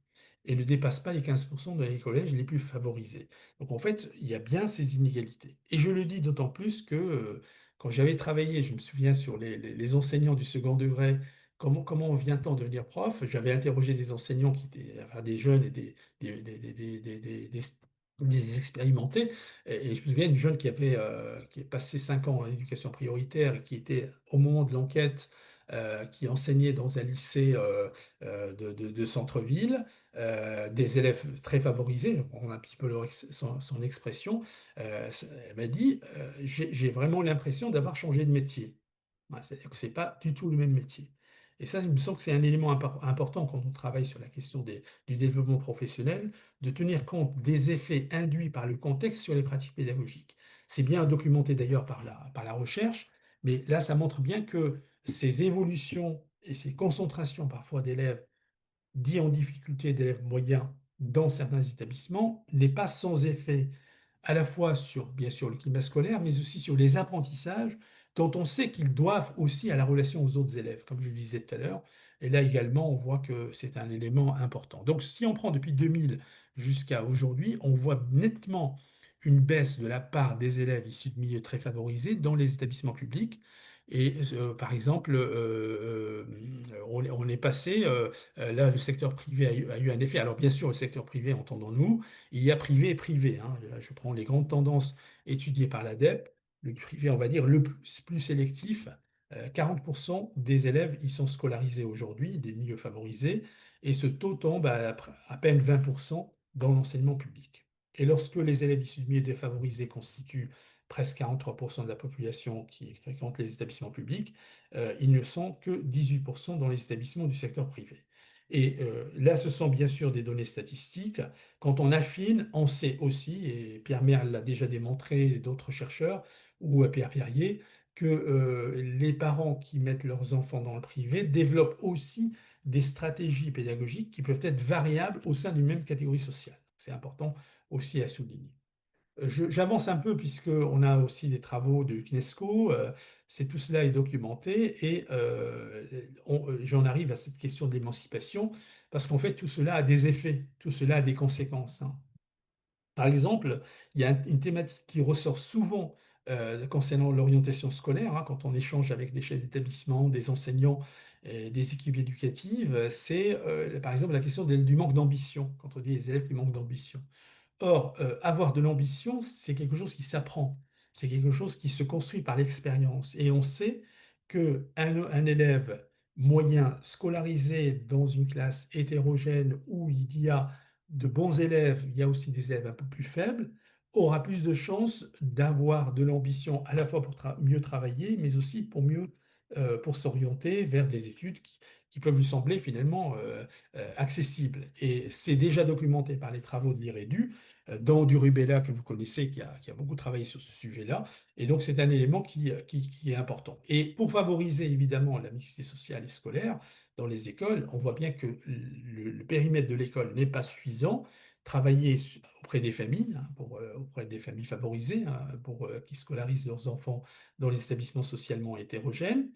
et ne dépasse pas les 15% dans les collèges les plus favorisés. Donc en fait, il y a bien ces inégalités. Et je le dis d'autant plus que quand j'avais travaillé, je me souviens, sur les enseignants du second degré, comment vient-on devenir prof? J'avais interrogé des enseignants qui étaient enfin, des jeunes et des expérimentés. Et je me souviens d'une jeune qui est passé 5 ans en éducation prioritaire et qui était, au moment de l'enquête, qui enseignait dans un lycée de centre-ville, des élèves très favorisés, on a un petit peu son expression. Elle m'a dit, j'ai vraiment l'impression d'avoir changé de métier. Ouais, c'est-à-dire que ce n'est pas du tout le même métier. Et ça, il me semble que c'est un élément important quand on travaille sur la question du développement professionnel, de tenir compte des effets induits par le contexte sur les pratiques pédagogiques. C'est bien documenté d'ailleurs par la recherche, mais là, ça montre bien que ces évolutions et ces concentrations parfois d'élèves dits en difficulté, d'élèves moyens dans certains établissements, n'est pas sans effet à la fois sur, bien sûr, le climat scolaire, mais aussi sur les apprentissages dont on sait qu'ils doivent aussi à la relation aux autres élèves, comme je le disais tout à l'heure. Et là également, on voit que c'est un élément important. Donc, si on prend depuis 2000 jusqu'à aujourd'hui, on voit nettement une baisse de la part des élèves issus de milieux très favorisés dans les établissements publics. Et par exemple, on est passé, là, le secteur privé a eu un effet. Alors, bien sûr, le secteur privé, entendons-nous, il y a privé et privé, hein. Là, je prends les grandes tendances étudiées par l'ADEPE. Le privé, on va dire, le plus sélectif. 40% des élèves y sont scolarisés aujourd'hui, des milieux favorisés, et ce taux tombe à peine 20% dans l'enseignement public. Et lorsque les élèves issus de milieux défavorisés constituent presque 43% de la population qui fréquente les établissements publics, ils ne sont que 18% dans les établissements du secteur privé. Et là, ce sont bien sûr des données statistiques. Quand on affine, on sait aussi, et Pierre Merle l'a déjà démontré, et d'autres chercheurs, ou Pierre Perrier, que les parents qui mettent leurs enfants dans le privé développent aussi des stratégies pédagogiques qui peuvent être variables au sein d'une même catégorie sociale. C'est important aussi à souligner. J'avance un peu puisqu'on a aussi des travaux de UNESCO, tout cela est documenté et j'en arrive à cette question de l'émancipation parce qu'en fait tout cela a des effets, tout cela a des conséquences, hein. Par exemple, il y a une thématique qui ressort souvent concernant l'orientation scolaire, hein, quand on échange avec des chefs d'établissement, des enseignants, des équipes éducatives, c'est par exemple la question du manque d'ambition, quand on dit les élèves qui manquent d'ambition. Or, avoir de l'ambition, c'est quelque chose qui s'apprend, c'est quelque chose qui se construit par l'expérience. Et on sait un élève moyen scolarisé dans une classe hétérogène où il y a de bons élèves, il y a aussi des élèves un peu plus faibles, aura plus de chances d'avoir de l'ambition à la fois pour mieux travailler, mais aussi pour s'orienter vers des études qui peuvent lui sembler finalement accessibles. Et c'est déjà documenté par les travaux de l'IREDU, dans du Rubella que vous connaissez, qui a beaucoup travaillé sur ce sujet-là. Et donc, c'est un élément qui est important. Et pour favoriser évidemment la mixité sociale et scolaire dans les écoles, on voit bien que le périmètre de l'école n'est pas suffisant. Travailler auprès des familles, hein, auprès des familles favorisées, hein, qui scolarisent leurs enfants dans les établissements socialement hétérogènes.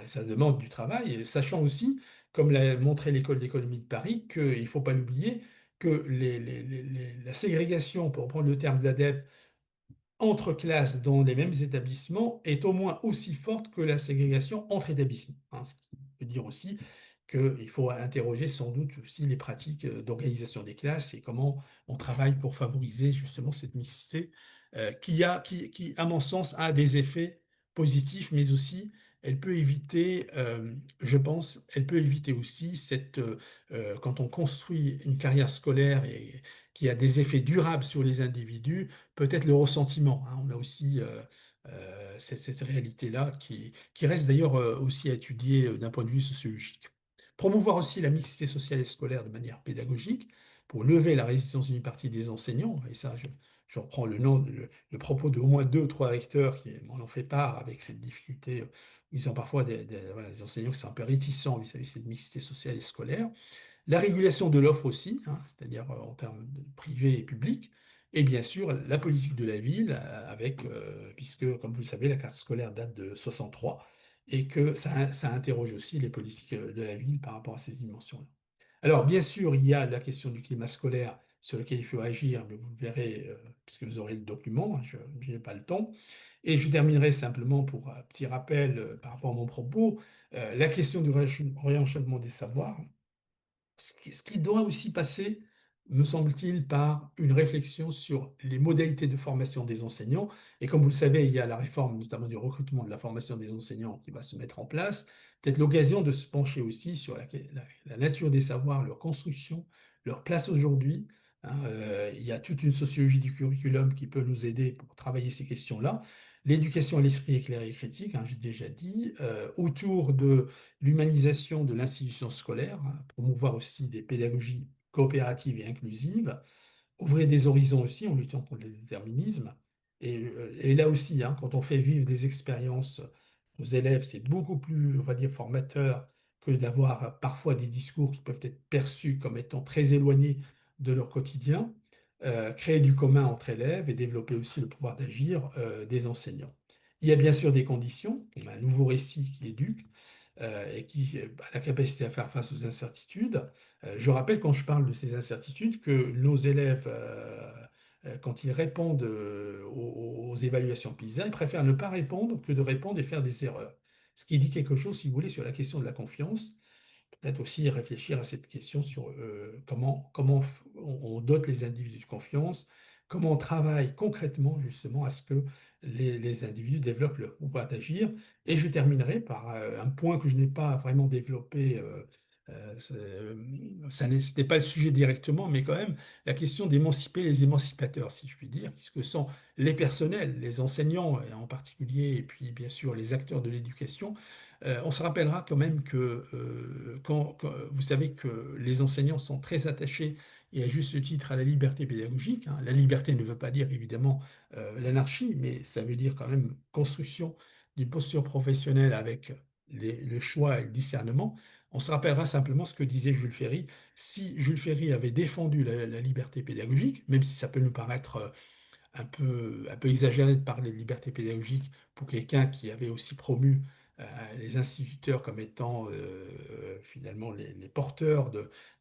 Ça demande du travail, sachant aussi, comme l'a montré l'école d'économie de Paris, qu'il ne faut pas l'oublier, que la ségrégation, pour prendre le terme de l'ADEPE, entre classes dans les mêmes établissements est au moins aussi forte que la ségrégation entre établissements, hein. Ce qui veut dire aussi qu'il faut interroger sans doute aussi les pratiques d'organisation des classes et comment on travaille pour favoriser justement cette mixité qui, à mon sens, a des effets positifs, mais aussi elle peut éviter, je pense, elle peut éviter aussi quand on construit une carrière scolaire et qui a des effets durables sur les individus, peut-être le ressentiment, hein. On a aussi cette réalité-là qui reste d'ailleurs aussi à étudier d'un point de vue sociologique. Promouvoir aussi la mixité sociale et scolaire de manière pédagogique pour lever la résistance d'une partie des enseignants, et ça, je reprends le propos de au moins deux ou trois recteurs qui m'en ont fait part avec cette difficulté. Ils ont parfois voilà, des enseignants qui sont un peu réticents vis-à-vis de cette mixité sociale et scolaire. La régulation de l'offre aussi, hein, c'est-à-dire en termes de privé et public, et bien sûr la politique de la ville, puisque comme vous le savez, la carte scolaire date de 63, et que ça interroge aussi les politiques de la ville par rapport à ces dimensions-là. Alors bien sûr, il y a la question du climat scolaire sur lequel il faut agir, mais vous le verrez, puisque vous aurez le document, hein, je n'ai pas le temps. Et je terminerai simplement pour un petit rappel par rapport à mon propos, la question du réenchaînement des savoirs ce qui doit aussi passer, me semble-t-il, par une réflexion sur les modalités de formation des enseignants. Et comme vous le savez, il y a la réforme notamment du recrutement de la formation des enseignants qui va se mettre en place. Peut-être l'occasion de se pencher aussi sur la nature des savoirs, leur construction, leur place aujourd'hui. Hein. Il y a toute une sociologie du curriculum qui peut nous aider pour travailler ces questions-là. L'éducation à l'esprit éclairé et critique, hein, j'ai déjà dit, autour de l'humanisation de l'institution scolaire, hein, promouvoir aussi des pédagogies coopératives et inclusives, ouvrir des horizons aussi en luttant contre les déterminismes. Et là aussi, hein, quand on fait vivre des expériences aux élèves, c'est beaucoup plus, on va dire, formateur que d'avoir parfois des discours qui peuvent être perçus comme étant très éloignés de leur quotidien. Créer du commun entre élèves et développer aussi le pouvoir d'agir des enseignants. Il y a bien sûr des conditions, on a un nouveau récit qui éduque, et qui a la capacité à faire face aux incertitudes. Je rappelle quand je parle de ces incertitudes que nos élèves, quand ils répondent aux évaluations PISA, ils préfèrent ne pas répondre que de répondre et faire des erreurs. Ce qui dit quelque chose, si vous voulez, sur la question de la confiance. Peut-être aussi réfléchir à cette question sur comment on dote les individus de confiance, comment on travaille concrètement justement à ce que les individus développent leur pouvoir d'agir. Et je terminerai par un point que je n'ai pas vraiment développé, ce n'est pas le sujet directement, mais quand même la question d'émanciper les émancipateurs, si je puis dire, ce que sont les personnels, les enseignants en particulier, et puis bien sûr les acteurs de l'éducation. On se rappellera quand même que vous savez que les enseignants sont très attachés et à juste titre à la liberté pédagogique. Hein. La liberté ne veut pas dire évidemment l'anarchie, mais ça veut dire quand même construction d'une posture professionnelle avec le choix et le discernement. On se rappellera simplement ce que disait Jules Ferry. Si Jules Ferry avait défendu la liberté pédagogique, même si ça peut nous paraître un peu exagéré de parler de liberté pédagogique pour quelqu'un qui avait aussi promu les instituteurs comme étant finalement les porteurs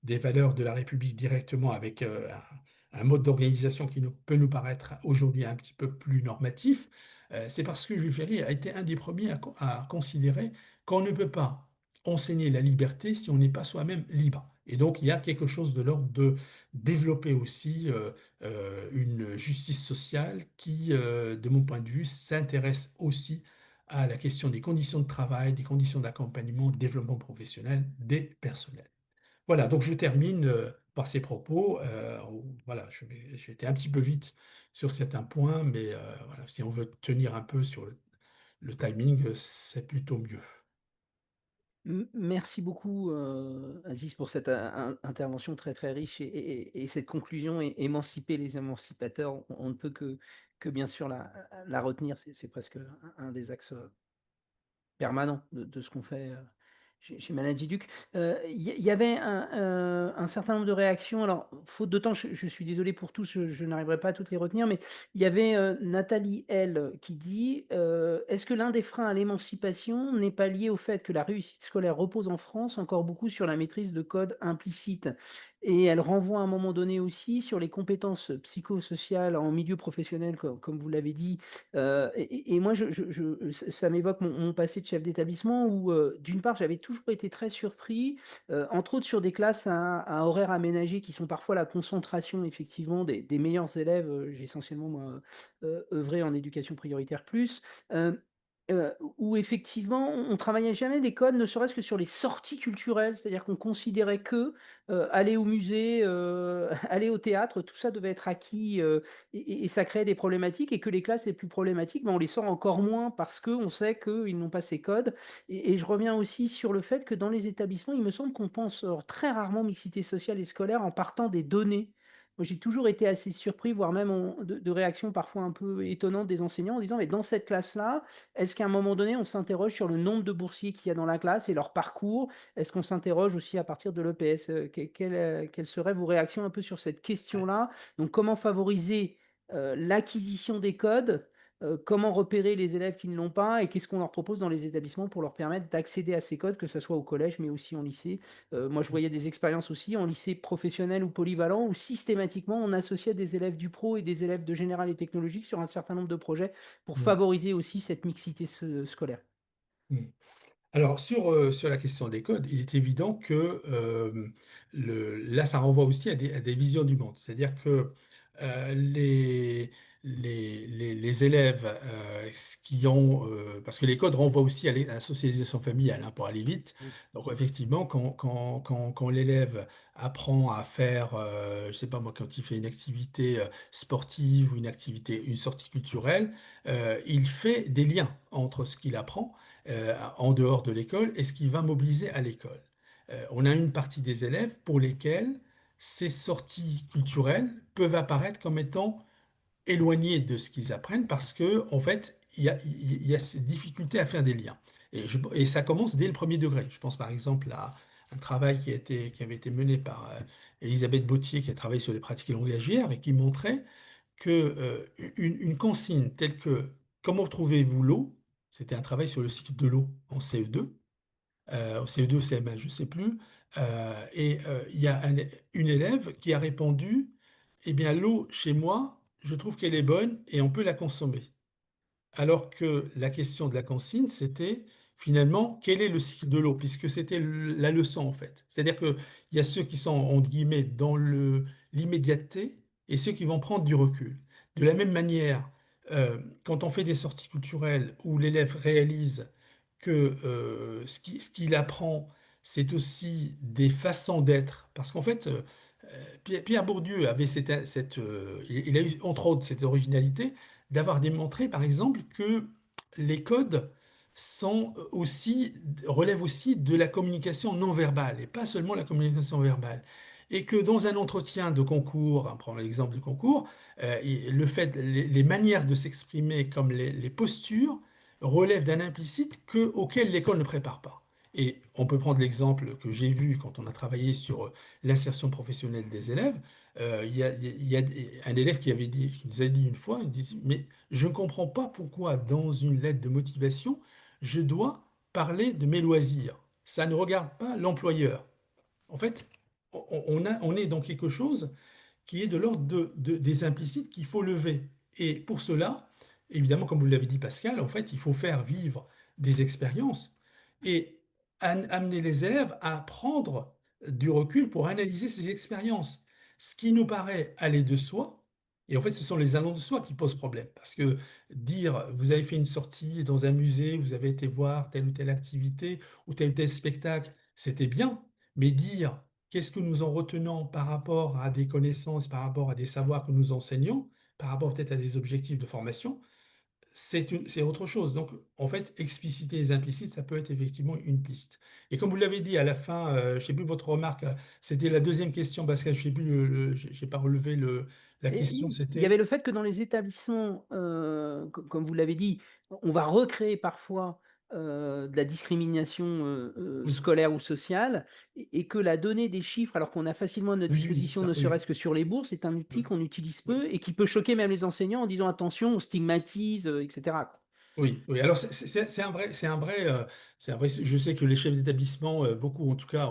des valeurs de la République directement avec un mode d'organisation qui peut nous paraître aujourd'hui un petit peu plus normatif. C'est parce que Jules Ferry a été un des premiers à considérer qu'on ne peut pas enseigner la liberté si on n'est pas soi-même libre. Et donc, il y a quelque chose de l'ordre de développer aussi une justice sociale qui, de mon point de vue, s'intéresse aussi à la question des conditions de travail, des conditions d'accompagnement, de développement professionnel des personnels. Voilà, donc je termine par ces propos. Voilà, j'ai été un petit peu vite sur certains points, mais voilà, si on veut tenir un peu sur le timing, c'est plutôt mieux. Merci beaucoup, Aziz, pour cette intervention très, très riche et cette conclusion émanciper les émancipateurs, on ne peut que bien sûr la retenir. C'est presque un des axes permanent de ce qu'on fait, chez Managiduc. Il y avait un certain nombre de réactions. Alors, faute de temps, je suis désolé pour tous, je n'arriverai pas à toutes les retenir, mais il y avait, Nathalie L qui dit, «Est-ce que l'un des freins à l'émancipation n'est pas lié au fait que la réussite scolaire repose en France encore beaucoup sur la maîtrise de codes implicites?» Et elle renvoie à un moment donné aussi sur les compétences psychosociales en milieu professionnel comme vous l'avez dit. Et moi, ça m'évoque mon passé de chef d'établissement où, d'une part, j'avais toujours été très surpris, entre autres sur des classes à horaires aménagés qui sont parfois la concentration effectivement des meilleurs élèves. J'ai essentiellement moi, œuvré en éducation prioritaire plus. Heu Où effectivement on travaillait jamais les codes, ne serait-ce que sur les sorties culturelles. C'est-à-dire qu'on considérait que, aller au musée, aller au théâtre, tout ça devait être acquis, et ça créait des problématiques et que les classes les plus problématiques, ben, on les sort encore moins parce qu'on sait qu'ils n'ont pas ces codes et je reviens aussi sur le fait que dans les établissements, il me semble qu'on pense, très rarement mixité sociale et scolaire en partant des données. Moi, j'ai toujours été assez surpris, voire même de réactions parfois un peu étonnantes des enseignants en disant: «Mais dans cette classe-là, est-ce qu'à un moment donné, on s'interroge sur le nombre de boursiers qu'il y a dans la classe et leur parcours? Est-ce qu'on s'interroge aussi à partir de l'EPS? Quelles seraient vos réactions un peu sur cette question-là? Donc comment favoriser, l'acquisition des codes? Comment repérer les élèves qui ne l'ont pas? Et qu'est-ce qu'on leur propose dans les établissements pour leur permettre d'accéder à ces codes, que ça soit au collège, mais aussi en lycée? Moi, je voyais des expériences aussi en lycée professionnel ou polyvalent où systématiquement on associait des élèves du pro et des élèves de général et technologique sur un certain nombre de projets pour Mm. favoriser aussi cette mixité scolaire. Mm. Alors, sur la question des codes, il est évident que là, ça renvoie aussi à des visions du monde. C'est-à-dire que les élèves qui ont... parce que les codes renvoient aussi à la socialisation familiale, hein, pour aller vite. Mmh. Donc, effectivement, quand l'élève apprend à faire, je sais pas moi, quand il fait une activité sportive ou une activité, une sortie culturelle, il fait des liens entre ce qu'il apprend en dehors de l'école et ce qui va mobiliser à l'école. On a une partie des élèves pour lesquels ces sorties culturelles peuvent apparaître comme étant éloignées de ce qu'ils apprennent parce que, en fait, il y a cette difficulté à faire des liens. Et ça commence dès le premier degré. Je pense par exemple à un travail qui avait été mené par Elisabeth Bautier, qui a travaillé sur les pratiques langagières et qui montrait que une consigne telle que comment trouvez-vous l'eau, c'était un travail sur le cycle de l'eau en CE2, au CE2 ou CM1, je ne sais plus, il y a une élève qui a répondu, eh bien l'eau chez moi, je trouve qu'elle est bonne et on peut la consommer. Alors que la question de la consigne, c'était finalement quel est le cycle de l'eau, puisque c'était la leçon en fait. C'est-à-dire qu'il y a ceux qui sont, entre guillemets, dans l'immédiateté et ceux qui vont prendre du recul. De la même manière, quand on fait des sorties culturelles où l'élève réalise que ce qu'il apprend, c'est aussi des façons d'être, parce qu'en fait, Pierre Bourdieu avait il a eu entre autres cette originalité d'avoir démontré, par exemple, que les codes relèvent aussi de la communication non verbale et pas seulement la communication verbale. Et que dans un entretien de concours, on prend l'exemple du concours, les manières de s'exprimer comme les postures relèvent d'un implicite auquel l'école ne prépare pas. Et on peut prendre l'exemple que j'ai vu quand on a travaillé sur l'insertion professionnelle des élèves. Il y a un élève qui nous a dit une fois, il dit, mais je ne comprends pas pourquoi dans une lettre de motivation, je dois parler de mes loisirs. Ça ne regarde pas l'employeur. En fait, on est dans quelque chose qui est de l'ordre des implicites qu'il faut lever. Et pour cela, évidemment, comme vous l'avez dit Pascal, en fait, il faut faire vivre des expériences et amener les élèves à prendre du recul pour analyser ces expériences. Ce qui nous paraît aller de soi, et en fait, ce sont les allants de soi qui posent problème. Parce que dire, vous avez fait une sortie dans un musée, vous avez été voir telle ou telle activité ou tel ou tel spectacle, c'était bien. Mais dire, qu'est-ce que nous en retenons par rapport à des connaissances, par rapport à des savoirs que nous enseignons, par rapport peut-être à des objectifs de formation, c'est autre chose. Donc, en fait, expliciter les implicites, ça peut être effectivement une piste. Et comme vous l'avez dit à la fin, je ne sais plus votre remarque, c'était la deuxième question, parce que je sais plus j'ai pas relevé la Et question, il y avait c'était... le fait que dans les établissements, comme vous l'avez dit, on va recréer parfois, de la discrimination, Oui, scolaire ou sociale et que la donnée des chiffres, alors qu'on a facilement à notre oui, oui, disposition, ça, ne oui, serait-ce que sur les bourses, est un oui, outil qu'on utilise oui. peu et qui peut choquer même les enseignants en disant: «Attention, on stigmatise», et cetera, quoi. Oui, oui. Alors c'est un vrai. Je sais que les chefs d'établissement, beaucoup en tout cas,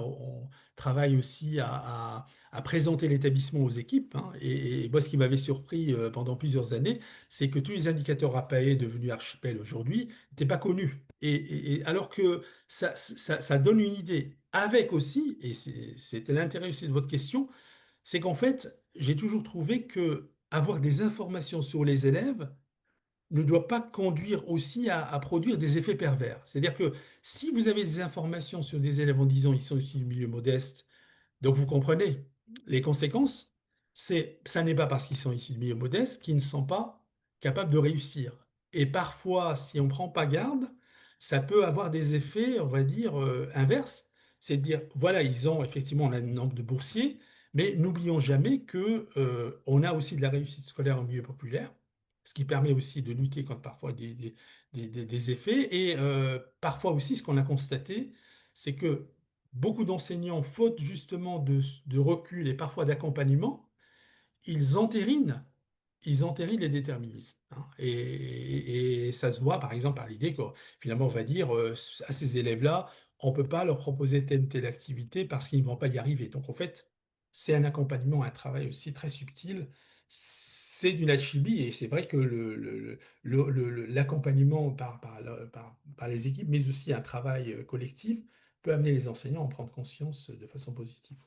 travaillent aussi à présenter l'établissement aux équipes, hein. Et moi, ce qui m'avait surpris pendant plusieurs années, c'est que tous les indicateurs APAE devenus Archipel aujourd'hui n'étaient pas connus. Et alors que ça donne une idée. Avec aussi, et c'était l'intérêt aussi de votre question, c'est qu'en fait, j'ai toujours trouvé que avoir des informations sur les élèves ne doit pas conduire aussi à produire des effets pervers. C'est-à-dire que si vous avez des informations sur des élèves en disant ils sont issus du milieu modeste, donc vous comprenez les conséquences, ça n'est pas parce qu'ils sont issus de milieux modestes qu'ils ne sont pas capables de réussir. Et parfois, si on ne prend pas garde, ça peut avoir des effets, on va dire, inverses. C'est de dire, voilà, ils ont effectivement on a un nombre de boursiers, mais n'oublions jamais que, on a aussi de la réussite scolaire en milieu populaire, ce qui permet aussi de lutter contre parfois des effets. Et parfois aussi, ce qu'on a constaté, c'est que beaucoup d'enseignants, faute justement de recul et parfois d'accompagnement, ils entérinent, ils entérinent les déterminismes, hein. Et ça se voit par exemple par l'idée que finalement on va dire à ces élèves-là, on ne peut pas leur proposer telle ou telle activité parce qu'ils ne vont pas y arriver. Donc en fait, c'est un accompagnement, un travail aussi très subtil. C'est d'une alchimie et c'est vrai que l'accompagnement par les équipes, mais aussi un travail collectif, peut amener les enseignants à en prendre conscience de façon positive.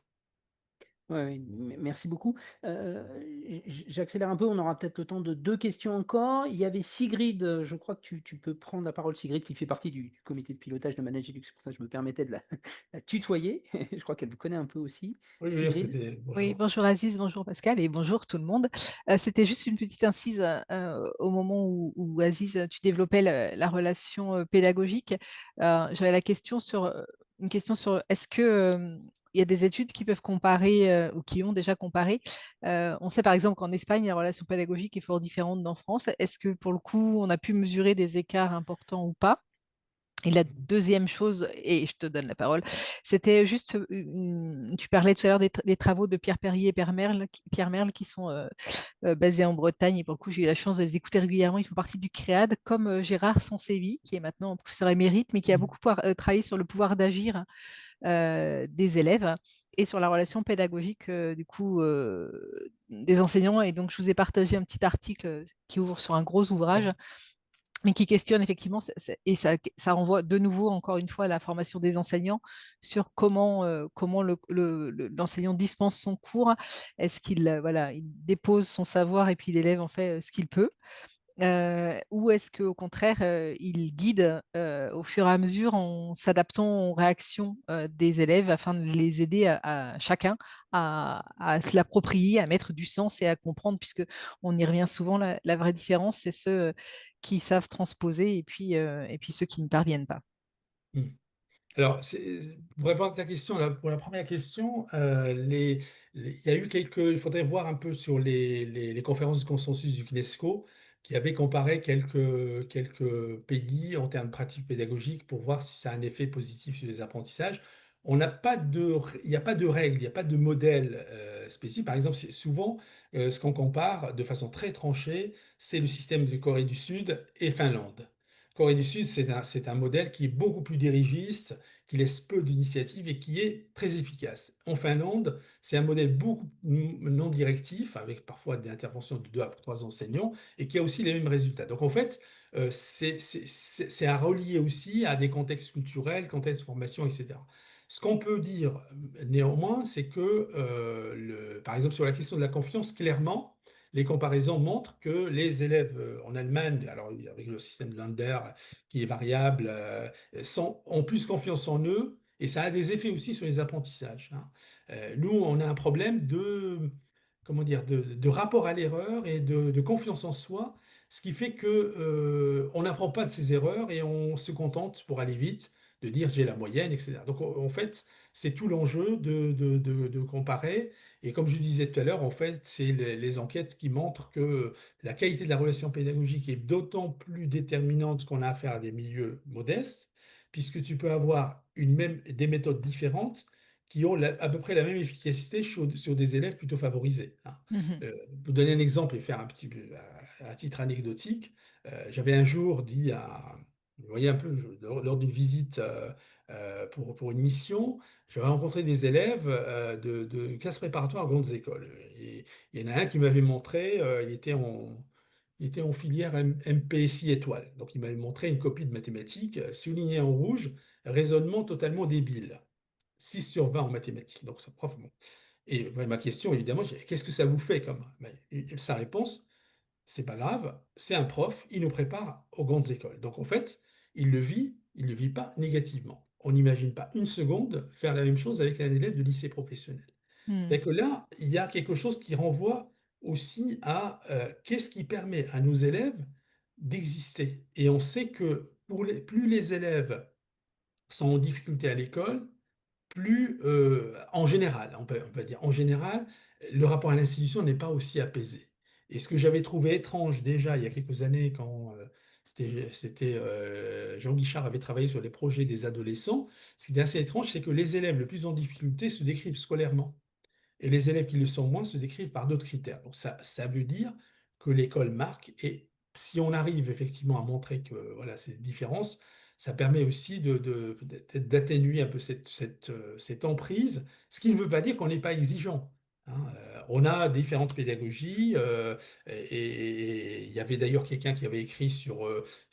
Ouais, ouais, merci beaucoup. J'accélère un peu, on aura peut-être le temps de 2 questions encore. Il y avait Sigrid, je crois que tu peux prendre la parole, Sigrid, qui fait partie du comité de pilotage de Managilux. C'est pour ça que je me permettais de la la tutoyer. Je crois qu'elle vous connaît un peu aussi. Oui, oui, Sigrid? c'était Oui, bonjour. bonjour Aziz, bonjour Pascal et bonjour tout le monde. C'était juste une petite incise au moment où Aziz, tu développais la relation pédagogique. J'avais une question sur est-ce que il y a des études qui peuvent comparer ou qui ont déjà comparé. On sait par exemple qu'en Espagne, la relation pédagogique est fort différente d'en France. Est-ce que pour le coup, on a pu mesurer des écarts importants ou pas? Et la deuxième chose, et je te donne la parole, c'était juste, tu parlais tout à l'heure des travaux de Pierre Perrier et Pierre Merle qui sont basés en Bretagne. Et pour le coup, j'ai eu la chance de les écouter régulièrement. Ils font partie du CREAD, comme Gérard Sansévi, qui est maintenant professeur émérite, mais qui a beaucoup travaillé sur le pouvoir d'agir des élèves et sur la relation pédagogique du coup des enseignants. Et donc, je vous ai partagé un petit article qui ouvre sur un gros ouvrage mais qui questionne effectivement, et ça renvoie de nouveau, encore une fois, à la formation des enseignants sur comment l'enseignant dispense son cours. Est-ce qu'il voilà, il dépose son savoir et puis l'élève en fait ce qu'il peut ou est-ce qu'au contraire, il guide au fur et à mesure en s'adaptant aux réactions des élèves afin de les aider à chacun à se l'approprier, à mettre du sens et à comprendre, puisque on y revient souvent, la vraie différence, c'est ceux qui savent transposer et puis ceux qui ne parviennent pas. Mm. Alors, pour répondre à ta question, là, pour la première question, il y a eu il faudrait voir un peu sur les conférences de consensus du CNESCO qui avaient comparé quelques pays en termes de pratiques pédagogiques pour voir si ça a un effet positif sur les apprentissages. Il n'y a pas de règle, il n'y a pas de modèle spécifique. Par exemple, souvent, ce qu'on compare de façon très tranchée, c'est le système de Corée du Sud et Finlande. Corée du Sud, c'est un modèle qui est beaucoup plus dirigiste, qui laisse peu d'initiatives et qui est très efficace. En Finlande, c'est un modèle beaucoup non directif, avec parfois des interventions de 2 à 3 enseignants, et qui a aussi les mêmes résultats. Donc en fait, c'est à relier aussi à des contextes culturels, contextes de formation, etc. Ce qu'on peut dire néanmoins, c'est que, par exemple, sur la question de la confiance, clairement, les comparaisons montrent que les élèves en Allemagne, alors avec le système de Lander qui est variable, ont plus confiance en eux et ça a des effets aussi sur les apprentissages, hein. Nous, on a un problème comment dire, de rapport à l'erreur et de confiance en soi, ce qui fait que on n'apprend pas de ses erreurs et on se contente pour aller vite de dire j'ai la moyenne, etc. Donc en fait, c'est tout l'enjeu de comparer. Et comme je disais tout à l'heure, en fait, c'est les enquêtes qui montrent que la qualité de la relation pédagogique est d'autant plus déterminante qu'on a affaire à des milieux modestes, puisque tu peux avoir des méthodes différentes qui ont à peu près la même efficacité sur des élèves plutôt favorisés, hein. Mhm. Pour donner un exemple et faire un petit peu à titre anecdotique, j'avais un jour dit vous voyez un peu, lors d'une visite pour une mission, j'avais rencontré des élèves de classes préparatoires à grandes écoles. Et il y en a un qui m'avait montré, il était en filière MPSI étoile. Donc il m'avait montré une copie de mathématiques soulignée en rouge, raisonnement totalement débile. 6 sur 20 en mathématiques. Donc, prof, bon. Et ouais, ma question, évidemment, qu'est-ce que ça vous fait comme. Ben, et sa réponse, c'est pas grave, c'est un prof, il nous prépare aux grandes écoles. Donc en fait, il le vit pas négativement. On n'imagine pas une seconde faire la même chose avec un élève de lycée professionnel. Hmm. C'est que là, il y a quelque chose qui renvoie aussi à qu'est-ce qui permet à nos élèves d'exister. Et on sait que plus les élèves sont en difficulté à l'école, plus, en général, on peut dire, en général, le rapport à l'institution n'est pas aussi apaisé. Et ce que j'avais trouvé étrange déjà il y a quelques années, quand Jean Guichard avait travaillé sur les projets des adolescents, ce qui était assez étrange, c'est que les élèves les plus en difficulté se décrivent scolairement. Et les élèves qui le sont moins se décrivent par d'autres critères. Donc ça veut dire que l'école marque, et si on arrive effectivement à montrer que voilà, ces différences, ça permet aussi d'atténuer un peu cette emprise, ce qui ne veut pas dire qu'on n'est pas exigeant. Hein. On a différentes pédagogies, et il y avait d'ailleurs quelqu'un qui avait écrit sur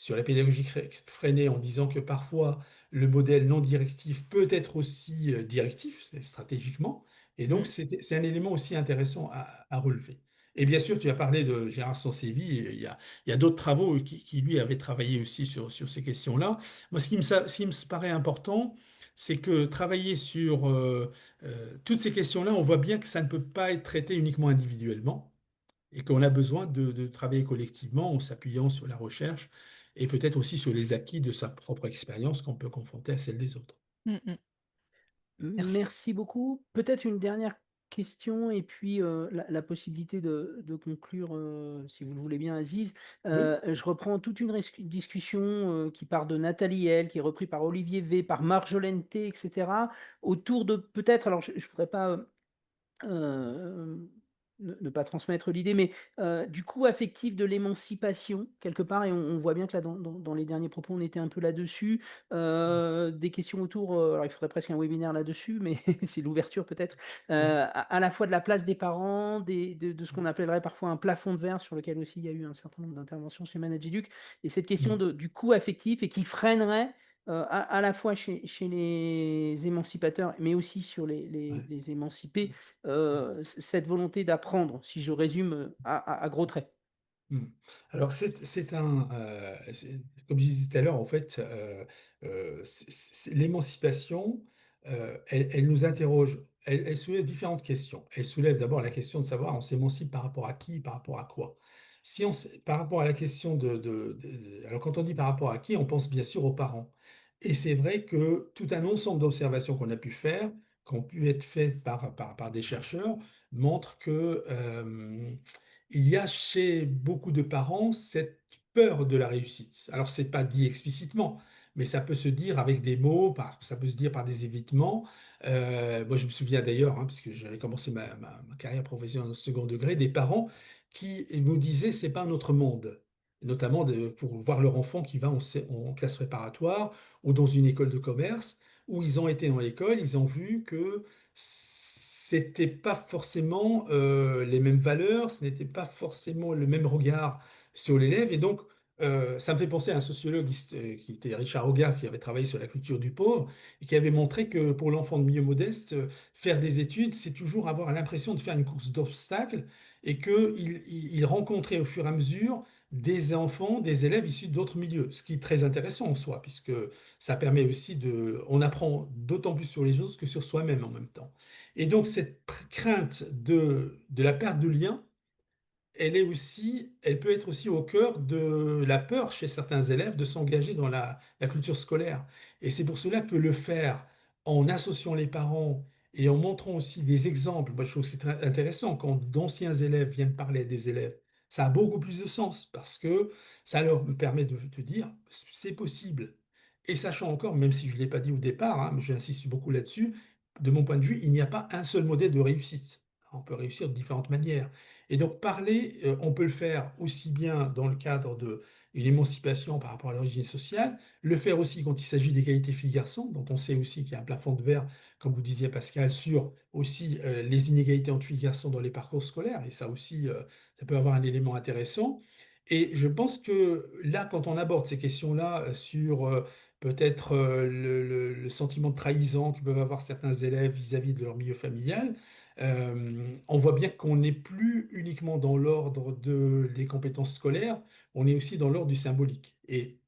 la pédagogie freinée en disant que parfois le modèle non directif peut être aussi directif, stratégiquement. Et donc, Hmm. c'est un élément aussi intéressant à relever. Et bien sûr, tu as parlé de Gérard Sansévi, et il y a d'autres travaux qui, lui, avaient travaillé aussi sur ces questions-là. Moi, ce qui me paraît important, c'est que travailler sur toutes ces questions-là, on voit bien que ça ne peut pas être traité uniquement individuellement et qu'on a besoin de travailler collectivement en s'appuyant sur la recherche et peut-être aussi sur les acquis de sa propre expérience qu'on peut confronter à celle des autres. Hmm, hmm. Merci. Merci beaucoup. Peut-être une dernière question et puis la possibilité de conclure, si vous le voulez bien, Aziz. Oui. Je reprends toute une discussion qui part de Nathalie L, qui est reprise par Olivier V, par Marjolaine T, etc. Autour de peut-être, alors je ne voudrais pas ne pas transmettre l'idée, mais du coup affectif de l'émancipation, quelque part, et on voit bien que là, dans les derniers propos, on était un peu là-dessus. Des questions autour, alors il faudrait presque un webinaire là-dessus, mais c'est l'ouverture peut-être, Ouais. à la fois de la place des parents, de ce qu'on appellerait parfois un plafond de verre, sur lequel aussi il y a eu un certain nombre d'interventions chez Manageduc, et cette question Mm. du coût affectif, et qui freinerait à la fois chez les émancipateurs, mais aussi sur Ouais. les émancipés, cette volonté d'apprendre, si je résume à gros traits. Hmm. Alors, comme je disais tout à l'heure, en fait, l'émancipation, elle nous interroge, elle soulève différentes questions. Elle soulève d'abord la question de savoir on s'émancipe par rapport à qui, par rapport à quoi. Si par rapport à la question alors quand on dit par rapport à qui, on pense bien sûr aux parents. Et c'est vrai que tout un ensemble d'observations qu'on a pu faire, qui ont pu être faites par des chercheurs, montrent que il y a chez beaucoup de parents cette peur de la réussite. Alors, c'est pas dit explicitement, mais ça peut se dire avec des mots, ça peut se dire par des évitements. Moi, je me souviens d'ailleurs, hein, parce que j'avais commencé ma carrière professionnelle au second degré, des parents qui nous disaient c'est pas un autre monde. Notamment pour voir leur enfant qui va en classe préparatoire ou dans une école de commerce, où ils ont été dans l'école, ils ont vu que c'était pas forcément les mêmes valeurs, ce n'était pas forcément le même regard sur l'élève. Et donc, ça me fait penser à un sociologue qui était Richard Hogarth, qui avait travaillé sur la culture du pauvre, et qui avait montré que pour l'enfant de milieu modeste, faire des études, c'est toujours avoir l'impression de faire une course d'obstacles, et qu'il rencontrait au fur et à mesure des enfants, des élèves issus d'autres milieux, ce qui est très intéressant en soi, puisque ça permet aussi on apprend d'autant plus sur les autres que sur soi-même en même temps. Et donc, cette crainte de la perte de lien, elle peut être aussi au cœur de la peur chez certains élèves de s'engager dans la culture scolaire. Et c'est pour cela que le faire en associant les parents et en montrant aussi des exemples, moi je trouve que c'est très intéressant quand d'anciens élèves viennent parler à des élèves. Ça a beaucoup plus de sens parce que ça leur permet de dire c'est possible. Et sachant encore, même si je ne l'ai pas dit au départ, hein, mais j'insiste beaucoup là-dessus, de mon point de vue, il n'y a pas un seul modèle de réussite. On peut réussir de différentes manières. Et donc parler, on peut le faire aussi bien dans le cadre d'une émancipation par rapport à l'origine sociale, le faire aussi quand il s'agit d'égalité filles-garçons, dont on sait aussi qu'il y a un plafond de verre, comme vous disiez Pascal, sur aussi les inégalités entre filles-garçons dans les parcours scolaires, et ça aussi, ça peut avoir un élément intéressant. Et je pense que là, quand on aborde ces questions-là sur peut-être le sentiment de trahison que peuvent avoir certains élèves vis-à-vis de leur milieu familial. On voit bien qu'on n'est plus uniquement dans l'ordre des compétences scolaires, on est aussi dans l'ordre du symbolique. Et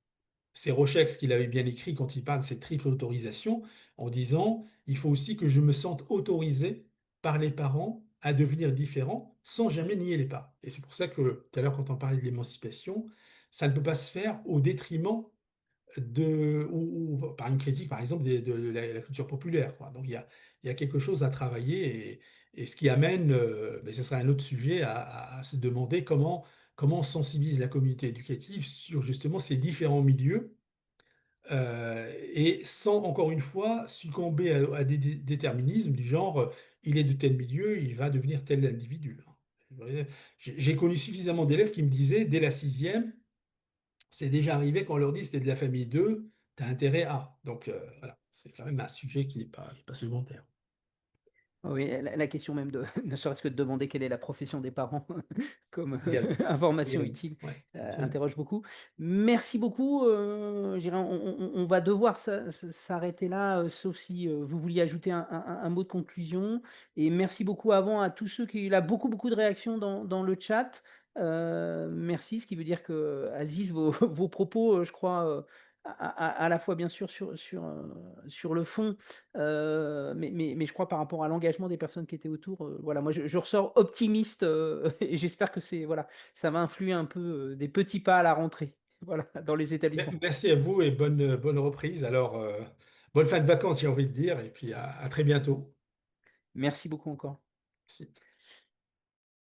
c'est Rochette ce qu'il avait bien écrit quand il parle de cette triple autorisation, en disant, il faut aussi que je me sente autorisé par les parents à devenir différent sans jamais nier les parents. Et c'est pour ça que tout à l'heure, quand on parlait de l'émancipation, ça ne peut pas se faire au détriment ou par une critique, par exemple, de la culture populaire, quoi. Donc il y a quelque chose à travailler et ce qui amène, mais ce serait un autre sujet, à se demander comment on sensibilise la communauté éducative sur justement ces différents milieux et sans, encore une fois, succomber à des déterminismes du genre, il est de tel milieu, il va devenir tel individu. J'ai connu suffisamment d'élèves qui me disaient, dès la sixième, c'est déjà arrivé qu'on leur dit c'était de la famille 2, tu as intérêt à. Donc voilà, c'est quand même un sujet qui est pas secondaire. Oui, la question même de ne serait-ce que de demander quelle est la profession des parents comme Également, information également. utile, Ouais, absolument. interroge beaucoup. Merci beaucoup, je dirais on va devoir s'arrêter là, sauf si, vous vouliez ajouter un mot de conclusion et merci beaucoup avant à tous ceux qui il a beaucoup de réactions dans le chat. Merci, ce qui veut dire qu'Aziz vos propos, je crois, à la fois bien sûr sur le fond, mais je crois par rapport à l'engagement des personnes qui étaient autour, voilà, moi je ressors optimiste, et j'espère que voilà, ça va influer un peu, des petits pas à la rentrée, voilà, dans les établissements. Merci à vous et bonne reprise. Alors, bonne fin de vacances, j'ai envie de dire, et puis à très bientôt. Merci beaucoup encore. Merci.